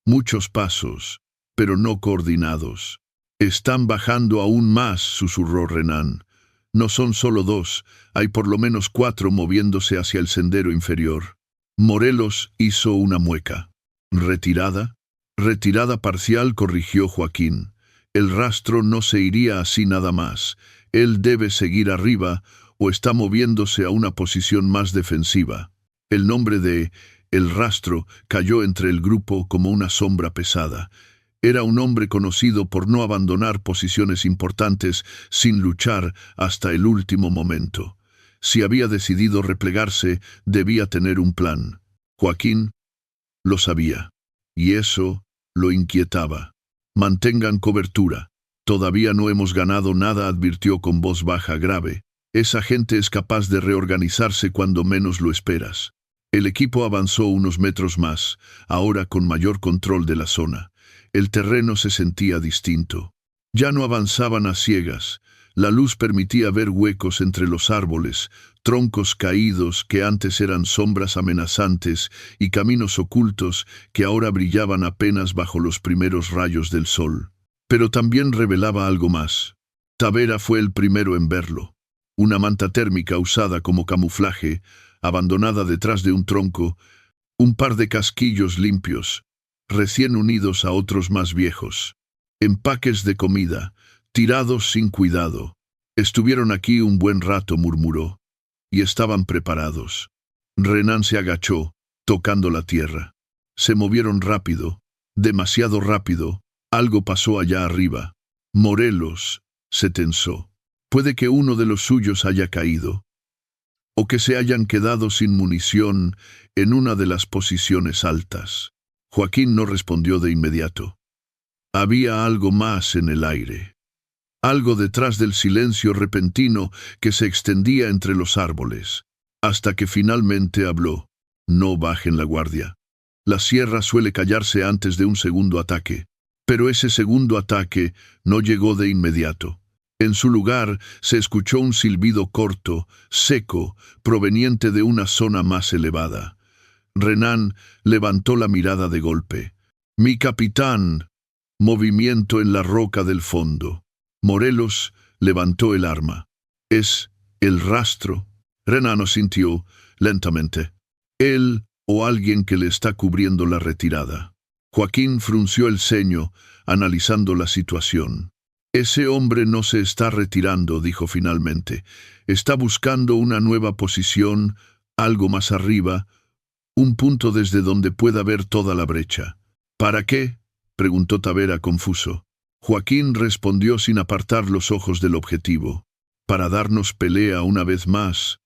Muchos pasos, pero no coordinados. «Están bajando aún más», susurró Renan. «No son solo dos, hay por lo menos 4 moviéndose hacia el sendero inferior». Morelos hizo una mueca. «¿Retirada?» «Retirada parcial», corrigió Joaquín. «El rastro no se iría así nada más. Él debe seguir arriba o está moviéndose a una posición más defensiva». El nombre de «el rastro» cayó entre el grupo como una sombra pesada. Era un hombre conocido por no abandonar posiciones importantes sin luchar hasta el último momento. Si había decidido replegarse, debía tener un plan. Joaquín lo sabía, y eso lo inquietaba. «Mantengan cobertura. Todavía no hemos ganado nada», advirtió con voz baja grave. «Esa gente es capaz de reorganizarse cuando menos lo esperas». El equipo avanzó unos metros más, ahora con mayor control de la zona. El terreno se sentía distinto. Ya no avanzaban a ciegas. La luz permitía ver huecos entre los árboles, troncos caídos que antes eran sombras amenazantes y caminos ocultos que ahora brillaban apenas bajo los primeros rayos del sol. Pero también revelaba algo más. Tavera fue el primero en verlo. Una manta térmica usada como camuflaje, abandonada detrás de un tronco, un par de casquillos limpios, recién unidos a otros más viejos. Empaques de comida, tirados sin cuidado. «Estuvieron aquí un buen rato», murmuró, «y estaban preparados». Renan se agachó, tocando la tierra. Se movieron rápido, demasiado rápido. Algo pasó allá arriba. Morelos se tensó. Puede que uno de los suyos haya caído, o que se hayan quedado sin munición en una de las posiciones altas. Joaquín no respondió de inmediato. Había algo más en el aire. Algo detrás del silencio repentino que se extendía entre los árboles, hasta que finalmente habló. «No bajen la guardia. La sierra suele callarse antes de un segundo ataque». Pero ese segundo ataque no llegó de inmediato. En su lugar se escuchó un silbido corto, seco, proveniente de una zona más elevada. Renan levantó la mirada de golpe. «Mi capitán». Movimiento en la roca del fondo. Morelos levantó el arma. «Es el rastro». Renan asintió lentamente. «Él o alguien que le está cubriendo la retirada». Joaquín frunció el ceño, analizando la situación. «Ese hombre no se está retirando», dijo finalmente. «Está buscando una nueva posición, algo más arriba, un punto desde donde pueda ver toda la brecha». «¿Para qué?», preguntó Tavera confuso. Joaquín respondió sin apartar los ojos del objetivo. «Para darnos pelea una vez más,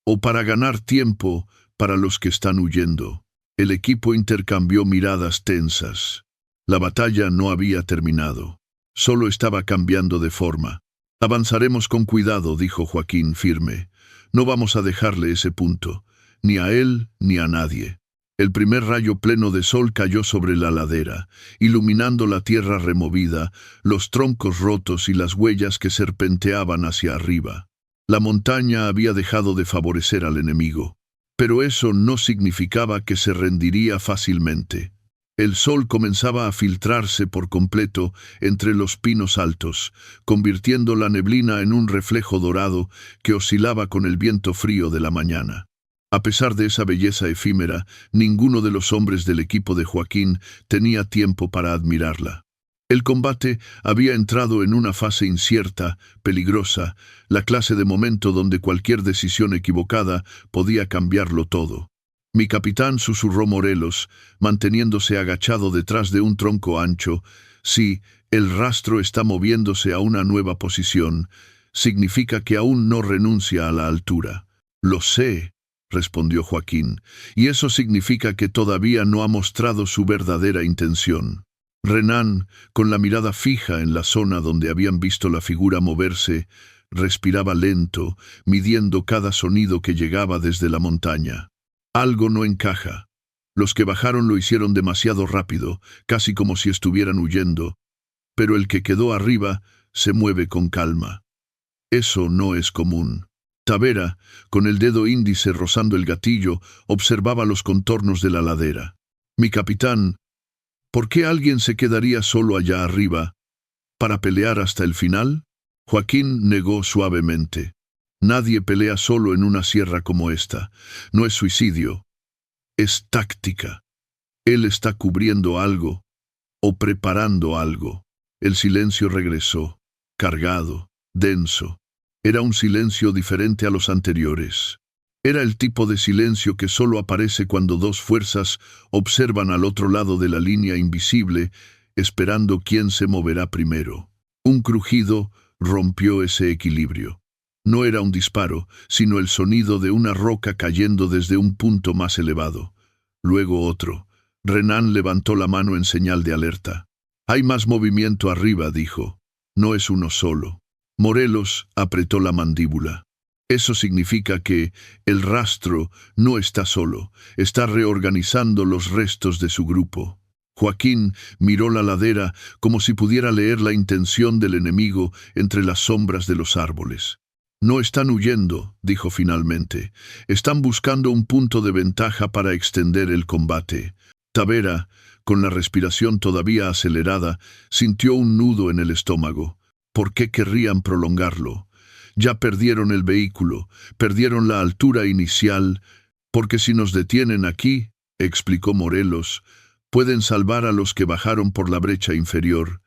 o para ganar tiempo para los que están huyendo». El equipo intercambió miradas tensas. La batalla no había terminado. Solo estaba cambiando de forma. «Avanzaremos con cuidado», dijo Joaquín firme. «No vamos a dejarle ese punto, ni a él ni a nadie». El primer rayo pleno de sol cayó sobre la ladera, iluminando la tierra removida, los troncos rotos y las huellas que serpenteaban hacia arriba. La montaña había dejado de favorecer al enemigo. Pero eso no significaba que se rendiría fácilmente. El sol comenzaba a filtrarse por completo entre los pinos altos, convirtiendo la neblina en un reflejo dorado que oscilaba con el viento frío de la mañana. A pesar de esa belleza efímera, ninguno de los hombres del equipo de Joaquín tenía tiempo para admirarla. El combate había entrado en una fase incierta, peligrosa, la clase de momento donde cualquier decisión equivocada podía cambiarlo todo. «Mi capitán», susurró Morelos, manteniéndose agachado detrás de un tronco ancho. «Sí, el rastro está moviéndose a una nueva posición. Significa que aún no renuncia a la altura». «Lo sé», respondió Joaquín, y eso significa que todavía no ha mostrado su verdadera intención. Renan, con la mirada fija en la zona donde habían visto la figura moverse, respiraba lento, midiendo cada sonido que llegaba desde la montaña. Algo no encaja. Los que bajaron lo hicieron demasiado rápido, casi como si estuvieran huyendo, pero el que quedó arriba se mueve con calma. Eso no es común. Tavera, con el dedo índice rozando el gatillo, observaba los contornos de la ladera. «Mi capitán, ¿por qué alguien se quedaría solo allá arriba? ¿Para pelear hasta el final?» Joaquín negó suavemente. «Nadie pelea solo en una sierra como esta. No es suicidio. Es táctica. Él está cubriendo algo o preparando algo». El silencio regresó, cargado, denso. Era un silencio diferente a los anteriores. Era el tipo de silencio que solo aparece cuando dos fuerzas observan al otro lado de la línea invisible, esperando quién se moverá primero. Un crujido rompió ese equilibrio. No era un disparo, sino el sonido de una roca cayendo desde un punto más elevado. Luego otro. Renan levantó la mano en señal de alerta. «Hay más movimiento arriba», dijo. «No es uno solo». Morelos apretó la mandíbula. Eso significa que el rastro no está solo, está reorganizando los restos de su grupo. Joaquín miró la ladera como si pudiera leer la intención del enemigo entre las sombras de los árboles. «No están huyendo», dijo finalmente. «Están buscando un punto de ventaja para extender el combate». Tavera, con la respiración todavía acelerada, sintió un nudo en el estómago. ¿Por qué querrían prolongarlo? Ya perdieron el vehículo, perdieron la altura inicial, porque si nos detienen aquí, explicó Morelos, pueden salvar a los que bajaron por la brecha inferior.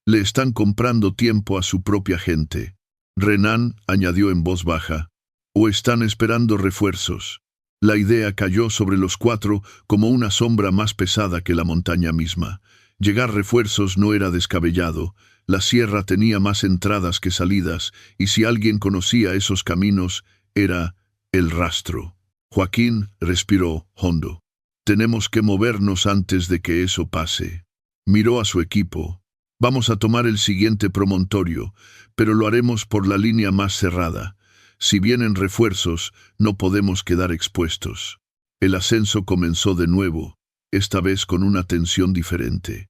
Le están comprando tiempo a su propia gente. Renan añadió en voz baja, o están esperando refuerzos. La idea cayó sobre los cuatro como una sombra más pesada que la montaña misma. Llegar refuerzos no era descabellado. La sierra tenía más entradas que salidas, y si alguien conocía esos caminos, era el rastro. Joaquín respiró hondo. «Tenemos que movernos antes de que eso pase». Miró a su equipo. «Vamos a tomar el siguiente promontorio, pero lo haremos por la línea más cerrada. Si vienen refuerzos, no podemos quedar expuestos». El ascenso comenzó de nuevo, esta vez con una tensión diferente.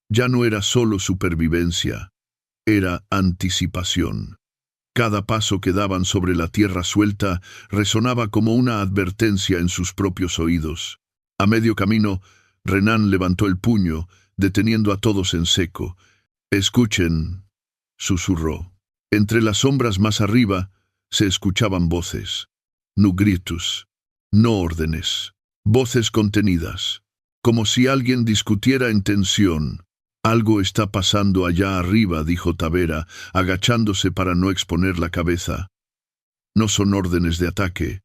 Ya no era solo supervivencia, era anticipación. Cada paso que daban sobre la tierra suelta resonaba como una advertencia en sus propios oídos. A medio camino, Renan levantó el puño, deteniendo a todos en seco. «Escuchen», susurró. Entre las sombras más arriba se escuchaban voces. No gritos, no órdenes, voces contenidas, como si alguien discutiera en tensión. «Algo está pasando allá arriba», dijo Tavera, agachándose para no exponer la cabeza. «No son órdenes de ataque.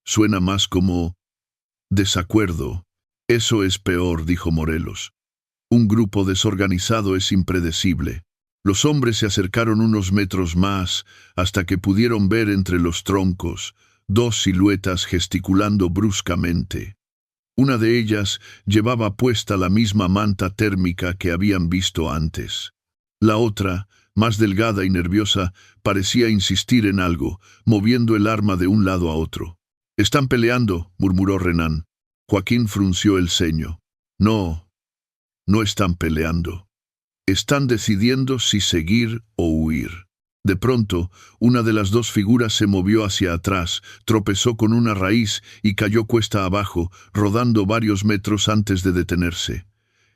Suena más como desacuerdo». «Eso es peor», dijo Morelos. «Un grupo desorganizado es impredecible». Los hombres se acercaron unos metros más hasta que pudieron ver entre los troncos dos siluetas gesticulando bruscamente. Una de ellas llevaba puesta la misma manta térmica que habían visto antes. La otra, más delgada y nerviosa, parecía insistir en algo, moviendo el arma de un lado a otro. «Están peleando», murmuró Renan. Joaquín frunció el ceño. No están peleando. Están decidiendo si seguir o huir». De pronto, una de las dos figuras se movió hacia atrás, tropezó con una raíz y cayó cuesta abajo, rodando varios metros antes de detenerse.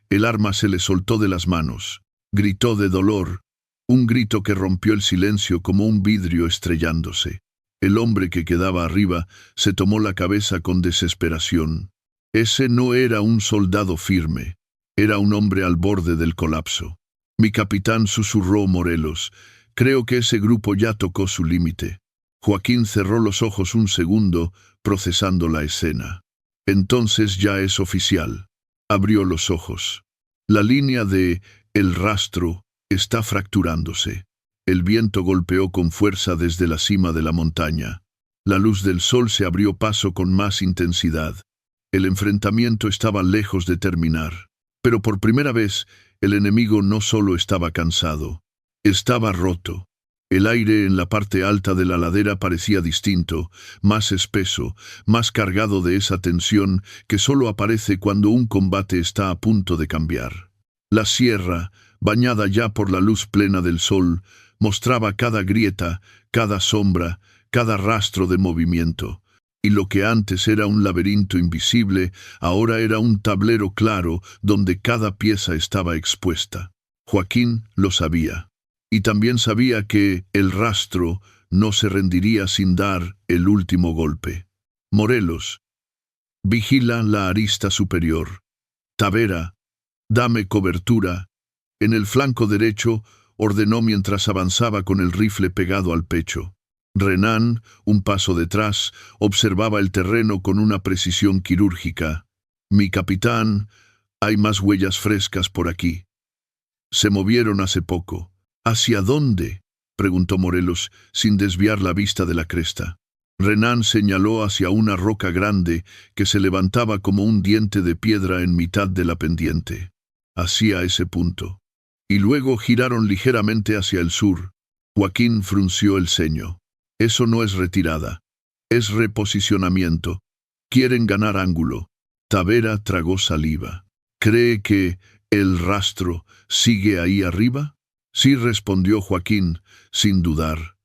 El arma se le soltó de las manos. Gritó de dolor, un grito que rompió el silencio como un vidrio estrellándose. El hombre que quedaba arriba se tomó la cabeza con desesperación. Ese no era un soldado firme, era un hombre al borde del colapso. «Mi capitán», susurró Morelos, «creo que ese grupo ya tocó su límite». Joaquín cerró los ojos un segundo, procesando la escena. «Entonces ya es oficial». Abrió los ojos. La línea de el rastro está fracturándose. El viento golpeó con fuerza desde la cima de la montaña. La luz del sol se abrió paso con más intensidad. El enfrentamiento estaba lejos de terminar. Pero por primera vez, el enemigo no solo estaba cansado, estaba roto. El aire en la parte alta de la ladera parecía distinto, más espeso, más cargado de esa tensión que solo aparece cuando un combate está a punto de cambiar. La sierra, bañada ya por la luz plena del sol, mostraba cada grieta, cada sombra, cada rastro de movimiento. Y lo que antes era un laberinto invisible, ahora era un tablero claro donde cada pieza estaba expuesta. Joaquín lo sabía. Y también sabía que el rastro no se rendiría sin dar el último golpe. Morelos, vigila la arista superior. Tavera, dame cobertura. En el flanco derecho, ordenó mientras avanzaba con el rifle pegado al pecho. Renan, un paso detrás, observaba el terreno con una precisión quirúrgica. Mi capitán, hay más huellas frescas por aquí. Se movieron hace poco. ¿Hacia dónde?, preguntó Morelos, sin desviar la vista de la cresta. Renan señaló hacia una roca grande que se levantaba como un diente de piedra en mitad de la pendiente. Hacia ese punto. Y luego giraron ligeramente hacia el sur. Joaquín frunció el ceño. Eso no es retirada. Es reposicionamiento. Quieren ganar ángulo. Tavera tragó saliva. ¿Cree que el rastro sigue ahí arriba? Sí, respondió Joaquín, sin dudar.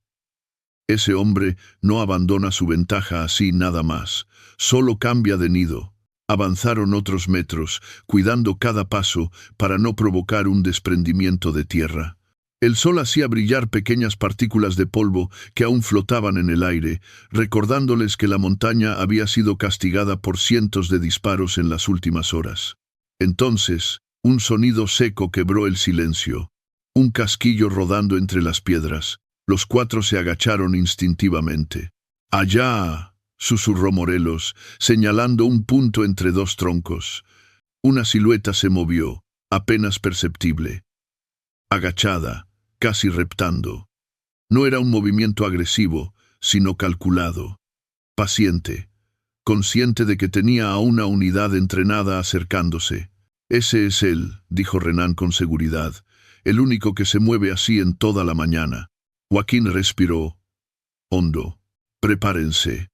Ese hombre no abandona su ventaja así nada más. Solo cambia de nido. Avanzaron otros metros, cuidando cada paso para no provocar un desprendimiento de tierra. El sol hacía brillar pequeñas partículas de polvo que aún flotaban en el aire, recordándoles que la montaña había sido castigada por cientos de disparos en las últimas horas. Entonces, un sonido seco quebró el silencio. Un casquillo rodando entre las piedras. Los cuatro se agacharon instintivamente. «¡Allá!», susurró Morelos, señalando un punto entre dos troncos. Una silueta se movió, apenas perceptible. Agachada, casi reptando. No era un movimiento agresivo, sino calculado. Paciente. Consciente de que tenía a una unidad entrenada acercándose. «Ese es él», dijo Renan con seguridad. «El único que se mueve así en toda la mañana». Joaquín respiró hondo. «Prepárense.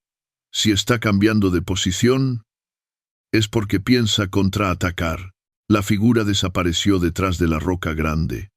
Si está cambiando de posición, es porque piensa contraatacar». La figura desapareció detrás de la roca grande.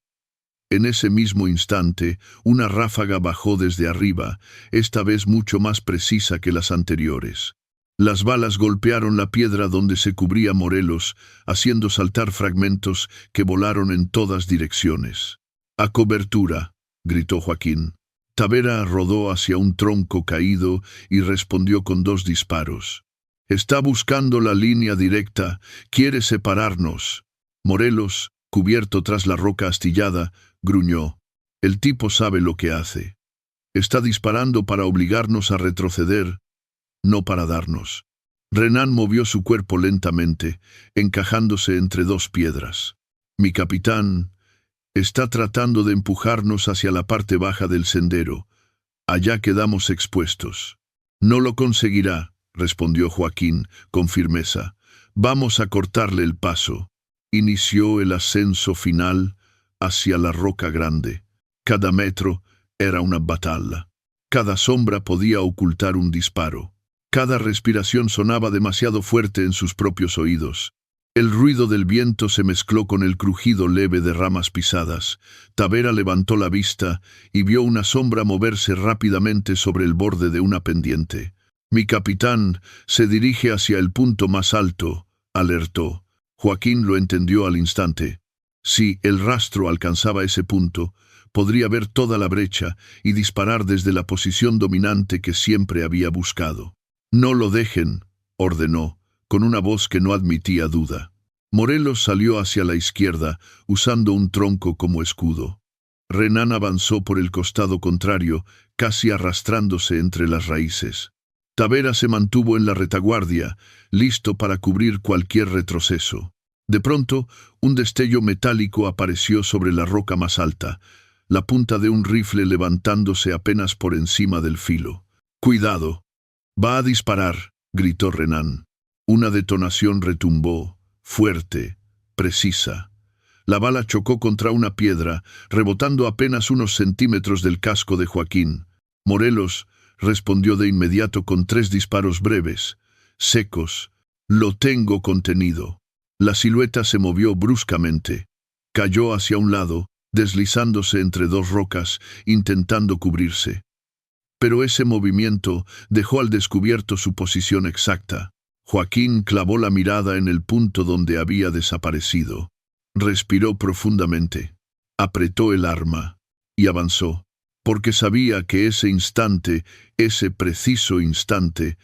En ese mismo instante, una ráfaga bajó desde arriba, esta vez mucho más precisa que las anteriores. Las balas golpearon la piedra donde se cubría Morelos, haciendo saltar fragmentos que volaron en todas direcciones. «¡A cobertura!», gritó Joaquín. Tavera rodó hacia un tronco caído y respondió con 2 disparos. «Está buscando la línea directa, quiere separarnos». Morelos, cubierto tras la roca astillada, gruñó. «El tipo sabe lo que hace. Está disparando para obligarnos a retroceder, no para darnos». Renan movió su cuerpo lentamente, encajándose entre 2 piedras. «Mi capitán está tratando de empujarnos hacia la parte baja del sendero. Allá quedamos expuestos». «No lo conseguirá», respondió Joaquín con firmeza. «Vamos a cortarle el paso». Inició el ascenso final hacia la roca grande. Cada metro era una batalla. Cada sombra podía ocultar un disparo. Cada respiración sonaba demasiado fuerte en sus propios oídos. El ruido del viento se mezcló con el crujido leve de ramas pisadas. Tavera levantó la vista y vio una sombra moverse rápidamente sobre el borde de una pendiente. «Mi capitán se dirige hacia el punto más alto», alertó. Joaquín lo entendió al instante. Si el rastro alcanzaba ese punto, podría ver toda la brecha y disparar desde la posición dominante que siempre había buscado. «No lo dejen», ordenó, con una voz que no admitía duda. Morelos salió hacia la izquierda, usando un tronco como escudo. Renan avanzó por el costado contrario, casi arrastrándose entre las raíces. Tavera se mantuvo en la retaguardia, listo para cubrir cualquier retroceso. De pronto, un destello metálico apareció sobre la roca más alta, la punta de un rifle levantándose apenas por encima del filo. «Cuidado. Va a disparar», gritó Renan. Una detonación retumbó, fuerte, precisa. La bala chocó contra una piedra, rebotando apenas unos centímetros del casco de Joaquín. Morelos respondió de inmediato con 3 disparos breves, secos. «Lo tengo contenido». La silueta se movió bruscamente. Cayó hacia un lado, deslizándose entre 2 rocas, intentando cubrirse. Pero ese movimiento dejó al descubierto su posición exacta. Joaquín clavó la mirada en el punto donde había desaparecido. Respiró profundamente, apretó el arma y avanzó, porque sabía que ese instante, ese preciso instante,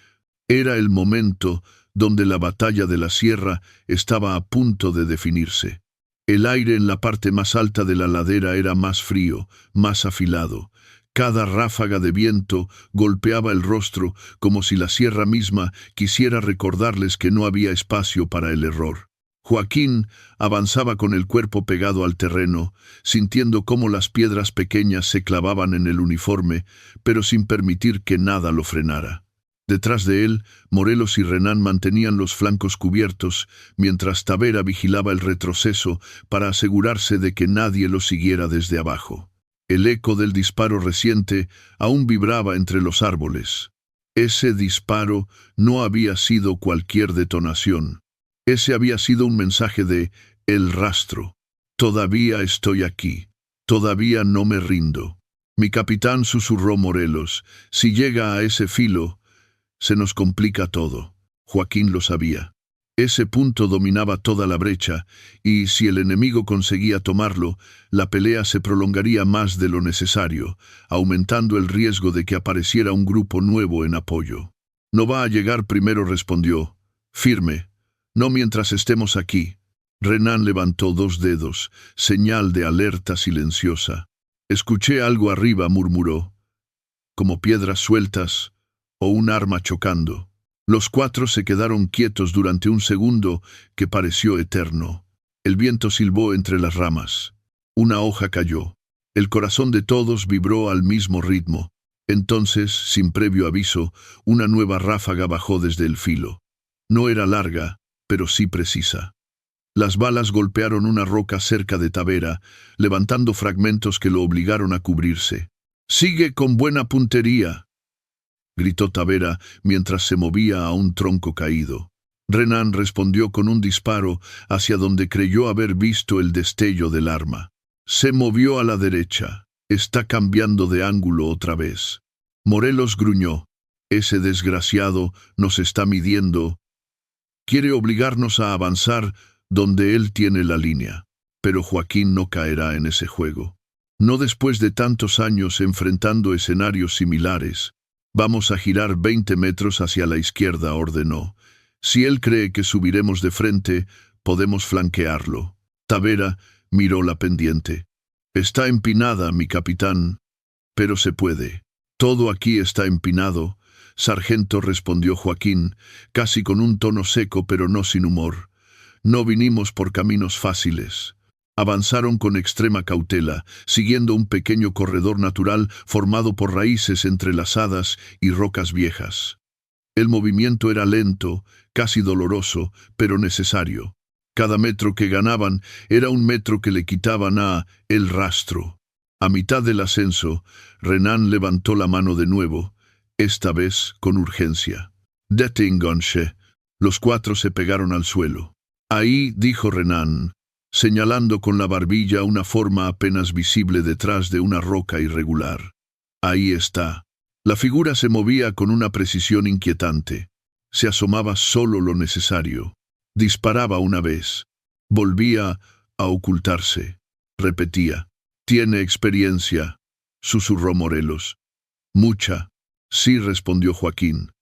era el momento donde la batalla de la sierra estaba a punto de definirse. El aire en la parte más alta de la ladera era más frío, más afilado. Cada ráfaga de viento golpeaba el rostro como si la sierra misma quisiera recordarles que no había espacio para el error. Joaquín avanzaba con el cuerpo pegado al terreno, sintiendo cómo las piedras pequeñas se clavaban en el uniforme, pero sin permitir que nada lo frenara. Detrás de él, Morelos y Renan mantenían los flancos cubiertos, mientras Tavera vigilaba el retroceso para asegurarse de que nadie lo siguiera desde abajo. El eco del disparo reciente aún vibraba entre los árboles. Ese disparo no había sido cualquier detonación. Ese había sido un mensaje de «El rastro». «Todavía estoy aquí. Todavía no me rindo». «Mi capitán», susurró Morelos, «si llega a ese filo, se nos complica todo». Joaquín lo sabía. Ese punto dominaba toda la brecha, y si el enemigo conseguía tomarlo, la pelea se prolongaría más de lo necesario, aumentando el riesgo de que apareciera un grupo nuevo en apoyo. «No va a llegar primero», respondió. «Firme. No mientras estemos aquí». Renan levantó 2 dedos, señal de alerta silenciosa. «Escuché algo arriba», murmuró, «como piedras sueltas o un arma chocando». Los 4 se quedaron quietos durante un segundo que pareció eterno. El viento silbó entre las ramas. Una hoja cayó. El corazón de todos vibró al mismo ritmo. Entonces, sin previo aviso, una nueva ráfaga bajó desde el filo. No era larga, pero sí precisa. Las balas golpearon una roca cerca de Tavera, levantando fragmentos que lo obligaron a cubrirse. «Sigue con buena puntería», gritó Tavera mientras se movía a un tronco caído. Renan respondió con un disparo hacia donde creyó haber visto el destello del arma. Se movió a la derecha. «Está cambiando de ángulo otra vez». Morelos gruñó. «Ese desgraciado nos está midiendo. Quiere obligarnos a avanzar donde él tiene la línea». Pero Joaquín no caerá en ese juego. No después de tantos años enfrentando escenarios similares. «Vamos a girar 20 metros hacia la izquierda», ordenó. «Si él cree que subiremos de frente, podemos flanquearlo». Tavera miró la pendiente. «Está empinada, mi capitán, pero se puede». «Todo aquí está empinado», sargento, respondió Joaquín, casi con un tono seco pero no sin humor. «No vinimos por caminos fáciles». Avanzaron con extrema cautela, siguiendo un pequeño corredor natural formado por raíces entrelazadas y rocas viejas. El movimiento era lento, casi doloroso, pero necesario. Cada metro que ganaban era un metro que le quitaban a el rastro. A mitad del ascenso, Renan levantó la mano de nuevo, esta vez con urgencia. «Deténganse». Los 4 se pegaron al suelo. «Ahí», dijo Renan, señalando con la barbilla una forma apenas visible detrás de una roca irregular. «Ahí está». La figura se movía con una precisión inquietante. Se asomaba solo lo necesario. Disparaba una vez. Volvía a ocultarse. Repetía. «Tiene experiencia», susurró Morelos. «Mucha». «Sí», respondió Joaquín.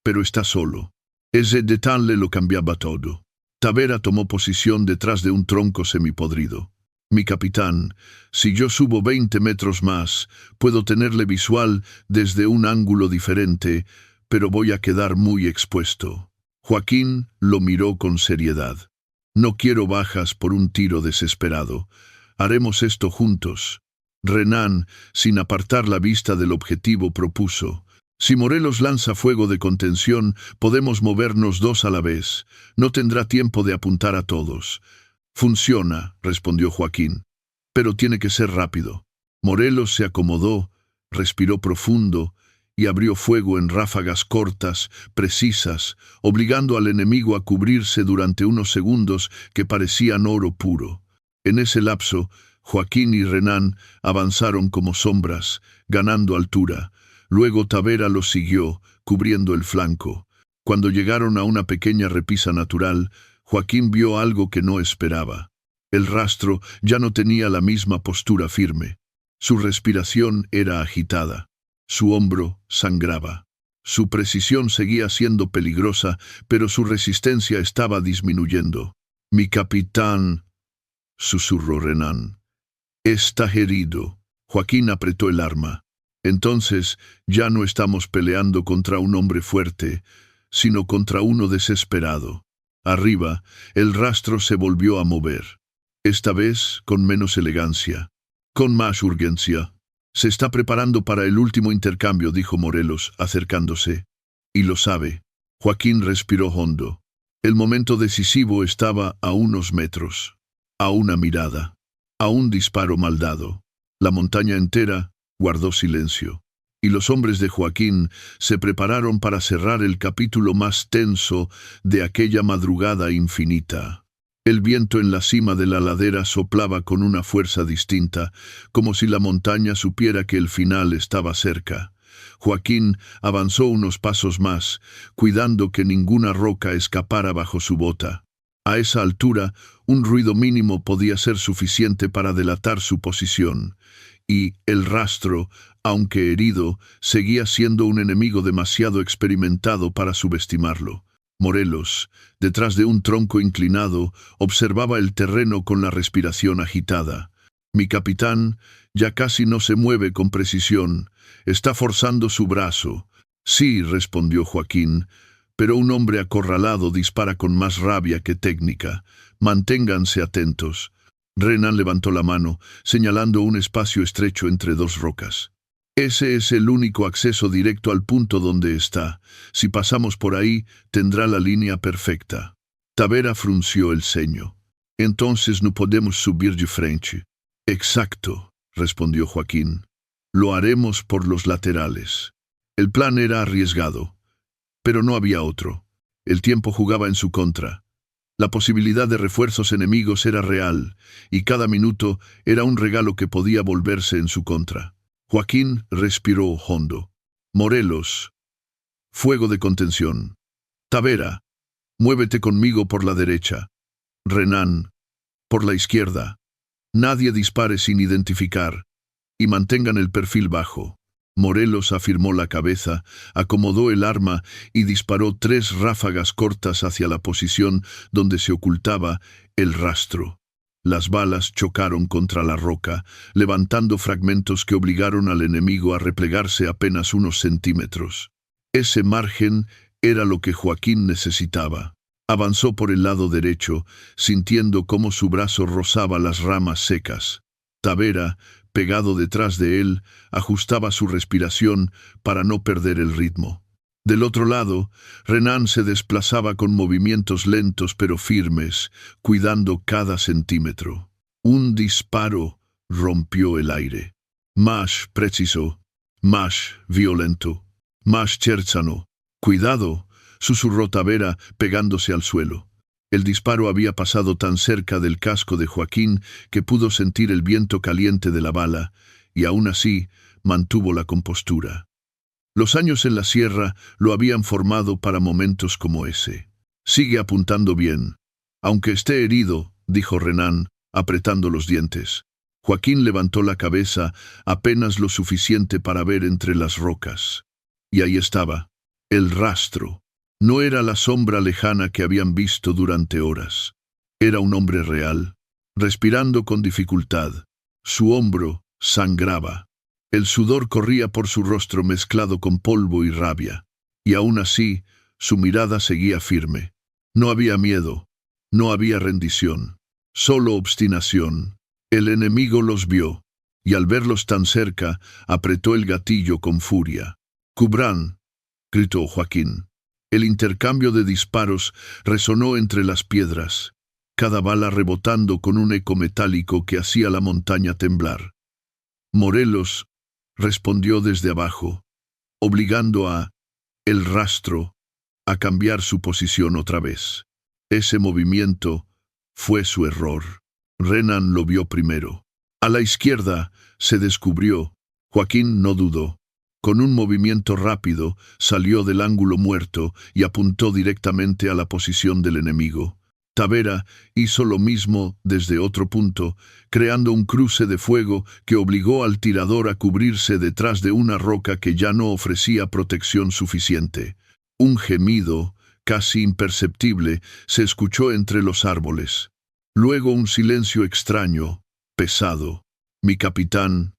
«Pero está solo». Ese detalle lo cambiaba todo. Tavera tomó posición detrás de un tronco semipodrido. «Mi capitán, si yo subo 20 metros más, puedo tenerle visual desde un ángulo diferente, pero voy a quedar muy expuesto». Joaquín lo miró con seriedad. «No quiero bajas por un tiro desesperado. Haremos esto juntos». Renan, sin apartar la vista del objetivo, propuso. Si Morelos lanza fuego de contención, podemos movernos dos a la vez. No tendrá tiempo de apuntar a todos. Funciona, respondió Joaquín. Pero tiene que ser rápido. Morelos se acomodó, respiró profundo y abrió fuego en ráfagas cortas, precisas, obligando al enemigo a cubrirse durante unos segundos que parecían oro puro. En ese lapso, Joaquín y Renán avanzaron como sombras, ganando altura. Luego Tavera los siguió, cubriendo el flanco. Cuando llegaron a una pequeña repisa natural, Joaquín vio algo que no esperaba. El rastro ya no tenía la misma postura firme. Su respiración era agitada. Su hombro sangraba. Su precisión seguía siendo peligrosa, pero su resistencia estaba disminuyendo. «Mi capitán», susurró Renán. «Está herido». Joaquín apretó el arma. «Entonces ya no estamos peleando contra un hombre fuerte, sino contra uno desesperado». Arriba, el rastro se volvió a mover. Esta vez con menos elegancia, con más urgencia. «Se está preparando para el último intercambio», dijo Morelos, acercándose. «Y lo sabe». Joaquín respiró hondo. El momento decisivo estaba a unos metros, a una mirada, a un disparo mal dado. La montaña entera guardó silencio, y los hombres de Joaquín se prepararon para cerrar el capítulo más tenso de aquella madrugada infinita. El viento en la cima de la ladera soplaba con una fuerza distinta, como si la montaña supiera que el final estaba cerca. Joaquín avanzó unos pasos más, cuidando que ninguna roca escapara bajo su bota. A esa altura, un ruido mínimo podía ser suficiente para delatar su posición, y el rastro, aunque herido, seguía siendo un enemigo demasiado experimentado para subestimarlo. Morelos, detrás de un tronco inclinado, observaba el terreno con la respiración agitada. «Mi capitán ya casi no se mueve con precisión. Está forzando su brazo». «Sí», respondió Joaquín, «pero un hombre acorralado dispara con más rabia que técnica. Manténganse atentos». Renán levantó la mano, señalando un espacio estrecho entre dos rocas. «Ese es el único acceso directo al punto donde está. Si pasamos por ahí, tendrá la línea perfecta». Tavera frunció el ceño. «Entonces no podemos subir de frente». «Exacto», respondió Joaquín. «Lo haremos por los laterales». El plan era arriesgado, pero no había otro. El tiempo jugaba en su contra. La posibilidad de refuerzos enemigos era real, y cada minuto era un regalo que podía volverse en su contra. Joaquín respiró hondo. «Morelos, fuego de contención. Tavera, muévete conmigo por la derecha. Renán, por la izquierda. Nadie dispare sin identificar, y mantengan el perfil bajo». Morelos afirmó la cabeza, acomodó el arma y disparó 3 ráfagas cortas hacia la posición donde se ocultaba el rastro. Las balas chocaron contra la roca, levantando fragmentos que obligaron al enemigo a replegarse apenas unos centímetros. Ese margen era lo que Joaquín necesitaba. Avanzó por el lado derecho, sintiendo cómo su brazo rozaba las ramas secas. Tavera, pegado detrás de él, ajustaba su respiración para no perder el ritmo. Del otro lado, Renán se desplazaba con movimientos lentos pero firmes, cuidando cada centímetro. Un disparo rompió el aire. Más preciso, más violento, más cercano. «Cuidado», susurró Tavera, pegándose al suelo. El disparo había pasado tan cerca del casco de Joaquín que pudo sentir el viento caliente de la bala, y aún así mantuvo la compostura. Los años en la sierra lo habían formado para momentos como ese. «Sigue apuntando bien». «Aunque esté herido», dijo Renán, apretando los dientes. Joaquín levantó la cabeza apenas lo suficiente para ver entre las rocas. Y ahí estaba, el rastro. No era la sombra lejana que habían visto durante horas. Era un hombre real, respirando con dificultad. Su hombro sangraba. El sudor corría por su rostro mezclado con polvo y rabia. Y aún así, su mirada seguía firme. No había miedo, no había rendición, solo obstinación. El enemigo los vio, y al verlos tan cerca, apretó el gatillo con furia. Cubrán, gritó Joaquín. El intercambio de disparos resonó entre las piedras, cada bala rebotando con un eco metálico que hacía la montaña temblar. Morelos respondió desde abajo, obligando a el rastro a cambiar su posición otra vez. Ese movimiento fue su error. Renan lo vio primero. A la izquierda se descubrió. Joaquín no dudó. Con un movimiento rápido salió del ángulo muerto y apuntó directamente a la posición del enemigo. Tavera hizo lo mismo desde otro punto, creando un cruce de fuego que obligó al tirador a cubrirse detrás de una roca que ya no ofrecía protección suficiente. Un gemido, casi imperceptible, se escuchó entre los árboles. Luego un silencio extraño, pesado. «Mi capitán».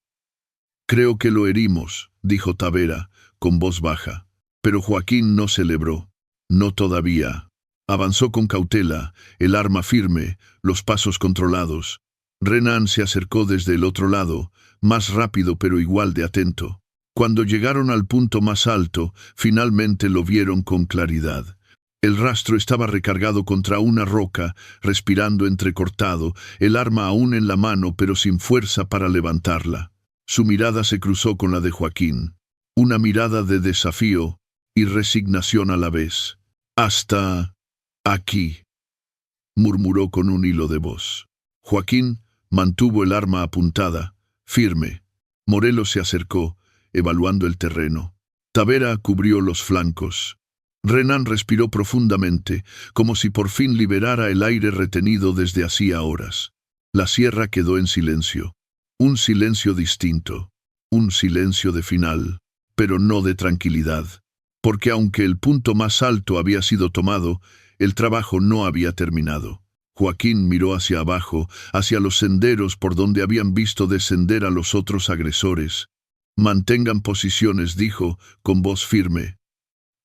«Creo que lo herimos», dijo Tavera, con voz baja. Pero Joaquín no celebró. «No todavía». Avanzó con cautela, el arma firme, los pasos controlados. Renan se acercó desde el otro lado, más rápido pero igual de atento. Cuando llegaron al punto más alto, finalmente lo vieron con claridad. El rastro estaba recargado contra una roca, respirando entrecortado, el arma aún en la mano pero sin fuerza para levantarla. Su mirada se cruzó con la de Joaquín. Una mirada de desafío y resignación a la vez. «Hasta aquí», murmuró con un hilo de voz. Joaquín mantuvo el arma apuntada, firme. Morelos se acercó, evaluando el terreno. Tavera cubrió los flancos. Renan respiró profundamente, como si por fin liberara el aire retenido desde hacía horas. La sierra quedó en silencio. Un silencio distinto. Un silencio de final, pero no de tranquilidad. Porque aunque el punto más alto había sido tomado, el trabajo no había terminado. Joaquín miró hacia abajo, hacia los senderos por donde habían visto descender a los otros agresores. «Mantengan posiciones», dijo, con voz firme.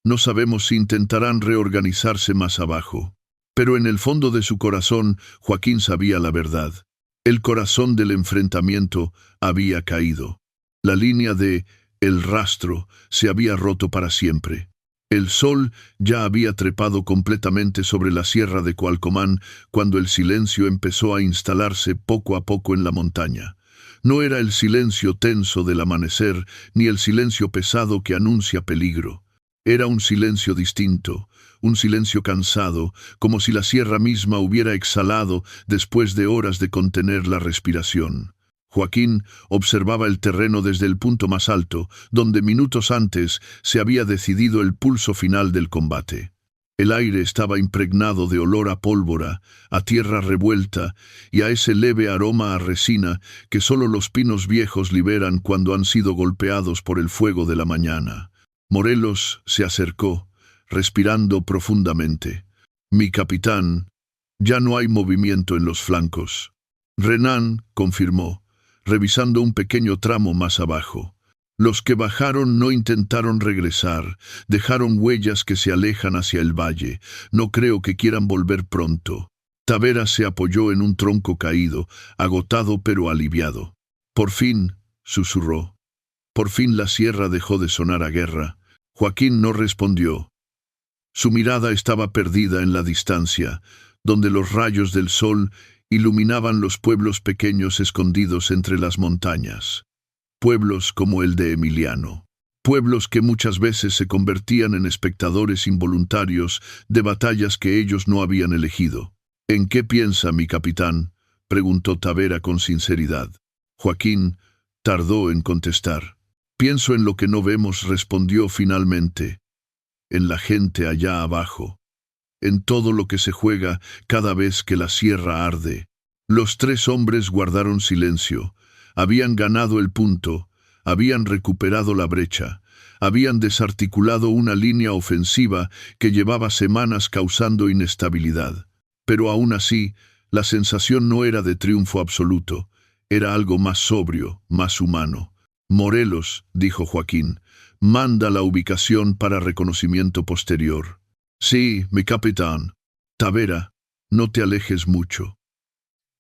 «No sabemos si intentarán reorganizarse más abajo». Pero en el fondo de su corazón, Joaquín sabía la verdad. El corazón del enfrentamiento había caído. La línea de el rastro se había roto para siempre. El sol ya había trepado completamente sobre la sierra de Cualcomán cuando el silencio empezó a instalarse poco a poco en la montaña. No era el silencio tenso del amanecer, ni el silencio pesado que anuncia peligro. Era un silencio distinto, un silencio cansado, como si la sierra misma hubiera exhalado después de horas de contener la respiración. Joaquín observaba el terreno desde el punto más alto, donde minutos antes se había decidido el pulso final del combate. El aire estaba impregnado de olor a pólvora, a tierra revuelta y a ese leve aroma a resina que solo los pinos viejos liberan cuando han sido golpeados por el fuego de la mañana. Morelos se acercó, respirando profundamente. «Mi capitán, ya no hay movimiento en los flancos». Renan confirmó, revisando un pequeño tramo más abajo. «Los que bajaron no intentaron regresar, dejaron huellas que se alejan hacia el valle. No creo que quieran volver pronto». Tavera se apoyó en un tronco caído, agotado pero aliviado. «Por fin», susurró. «Por fin la sierra dejó de sonar a guerra». Joaquín no respondió. Su mirada estaba perdida en la distancia, donde los rayos del sol iluminaban los pueblos pequeños escondidos entre las montañas. Pueblos como el de Emiliano. Pueblos que muchas veces se convertían en espectadores involuntarios de batallas que ellos no habían elegido. «¿En qué piensa mi capitán?», preguntó Tavera con sinceridad. Joaquín tardó en contestar. «Pienso en lo que no vemos», respondió finalmente. «En la gente allá abajo. En todo lo que se juega cada vez que la sierra arde». Los tres hombres guardaron silencio. Habían ganado el punto, habían recuperado la brecha, habían desarticulado una línea ofensiva que llevaba semanas causando inestabilidad. Pero aún así, la sensación no era de triunfo absoluto, era algo más sobrio, más humano. «Morelos», dijo Joaquín, «manda la ubicación para reconocimiento posterior». «Sí, mi capitán». «Tavera, no te alejes mucho.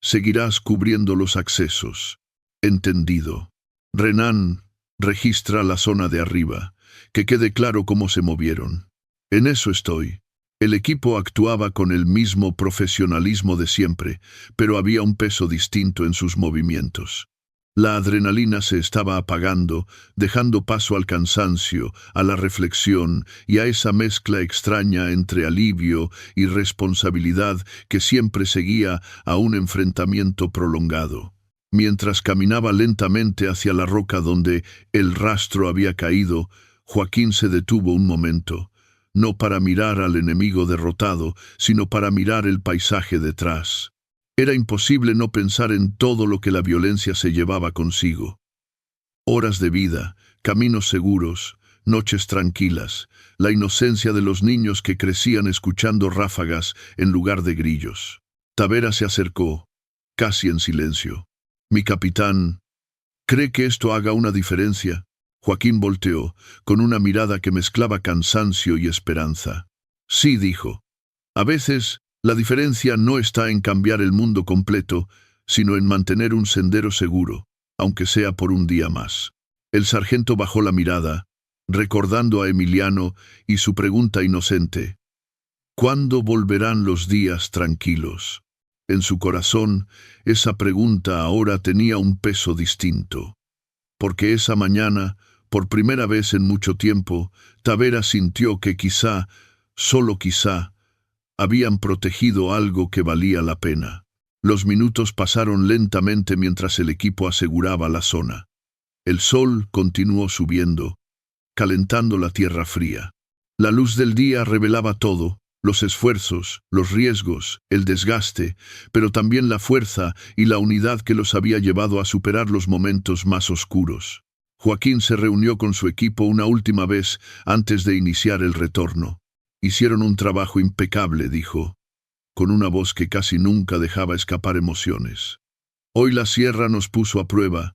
Seguirás cubriendo los accesos». «Entendido». «Renan, registra la zona de arriba. que quede claro cómo se movieron. En eso estoy. El equipo actuaba con el mismo profesionalismo de siempre, pero había un peso distinto en sus movimientos. La adrenalina se estaba apagando, dejando paso al cansancio, a la reflexión y a esa mezcla extraña entre alivio y responsabilidad que siempre seguía a un enfrentamiento prolongado. Mientras caminaba lentamente hacia la roca donde el rastro había caído, Joaquín se detuvo un momento, no para mirar al enemigo derrotado, sino para mirar el paisaje detrás. Era imposible no pensar en todo lo que la violencia se llevaba consigo. Horas de vida, caminos seguros, noches tranquilas, la inocencia de los niños que crecían escuchando ráfagas en lugar de grillos. Tavera se acercó, casi en silencio. «Mi capitán, ¿cree que esto haga una diferencia?» Joaquín volteó, con una mirada que mezclaba cansancio y esperanza. «Sí», dijo. «A veces, la diferencia no está en cambiar el mundo completo, sino en mantener un sendero seguro, aunque sea por un día más». El sargento bajó la mirada, recordando a Emiliano y su pregunta inocente. ¿Cuándo volverán los días tranquilos? En su corazón, esa pregunta ahora tenía un peso distinto. Porque esa mañana, por primera vez en mucho tiempo, Tavera sintió que quizá, solo quizá, habían protegido algo que valía la pena. Los minutos pasaron lentamente mientras el equipo aseguraba la zona. El sol continuó subiendo, calentando la tierra fría. La luz del día revelaba todo, los esfuerzos, los riesgos, el desgaste, pero también la fuerza y la unidad que los había llevado a superar los momentos más oscuros. Joaquín se reunió con su equipo una última vez antes de iniciar el retorno. «Hicieron un trabajo impecable», dijo, con una voz que casi nunca dejaba escapar emociones. «Hoy la sierra nos puso a prueba,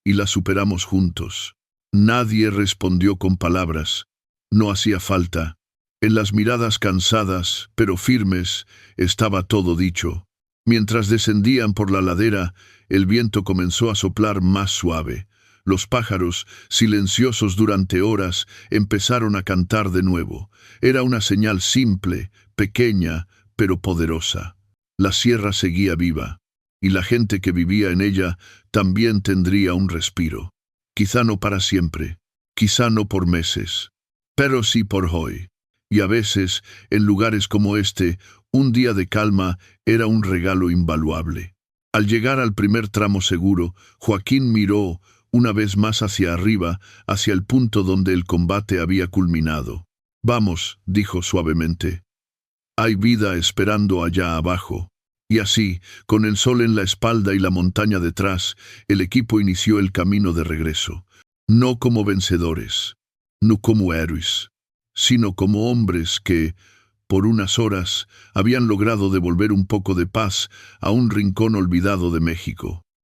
y la superamos juntos». Nadie respondió con palabras. No hacía falta. En las miradas cansadas, pero firmes, estaba todo dicho. Mientras descendían por la ladera, el viento comenzó a soplar más suave. Los pájaros, silenciosos durante horas, empezaron a cantar de nuevo. Era una señal simple, pequeña, pero poderosa. La sierra seguía viva, y la gente que vivía en ella también tendría un respiro. Quizá no para siempre, quizá no por meses, pero sí por hoy. Y a veces, en lugares como este, un día de calma era un regalo invaluable. Al llegar al primer tramo seguro, Joaquín miró una vez más hacia arriba, hacia el punto donde el combate había culminado. «Vamos», dijo suavemente. «Hay vida esperando allá abajo». Y así, con el sol en la espalda y la montaña detrás, el equipo inició el camino de regreso. No como vencedores, no como héroes, sino como hombres que, por unas horas, habían logrado devolver un poco de paz a un rincón olvidado de México.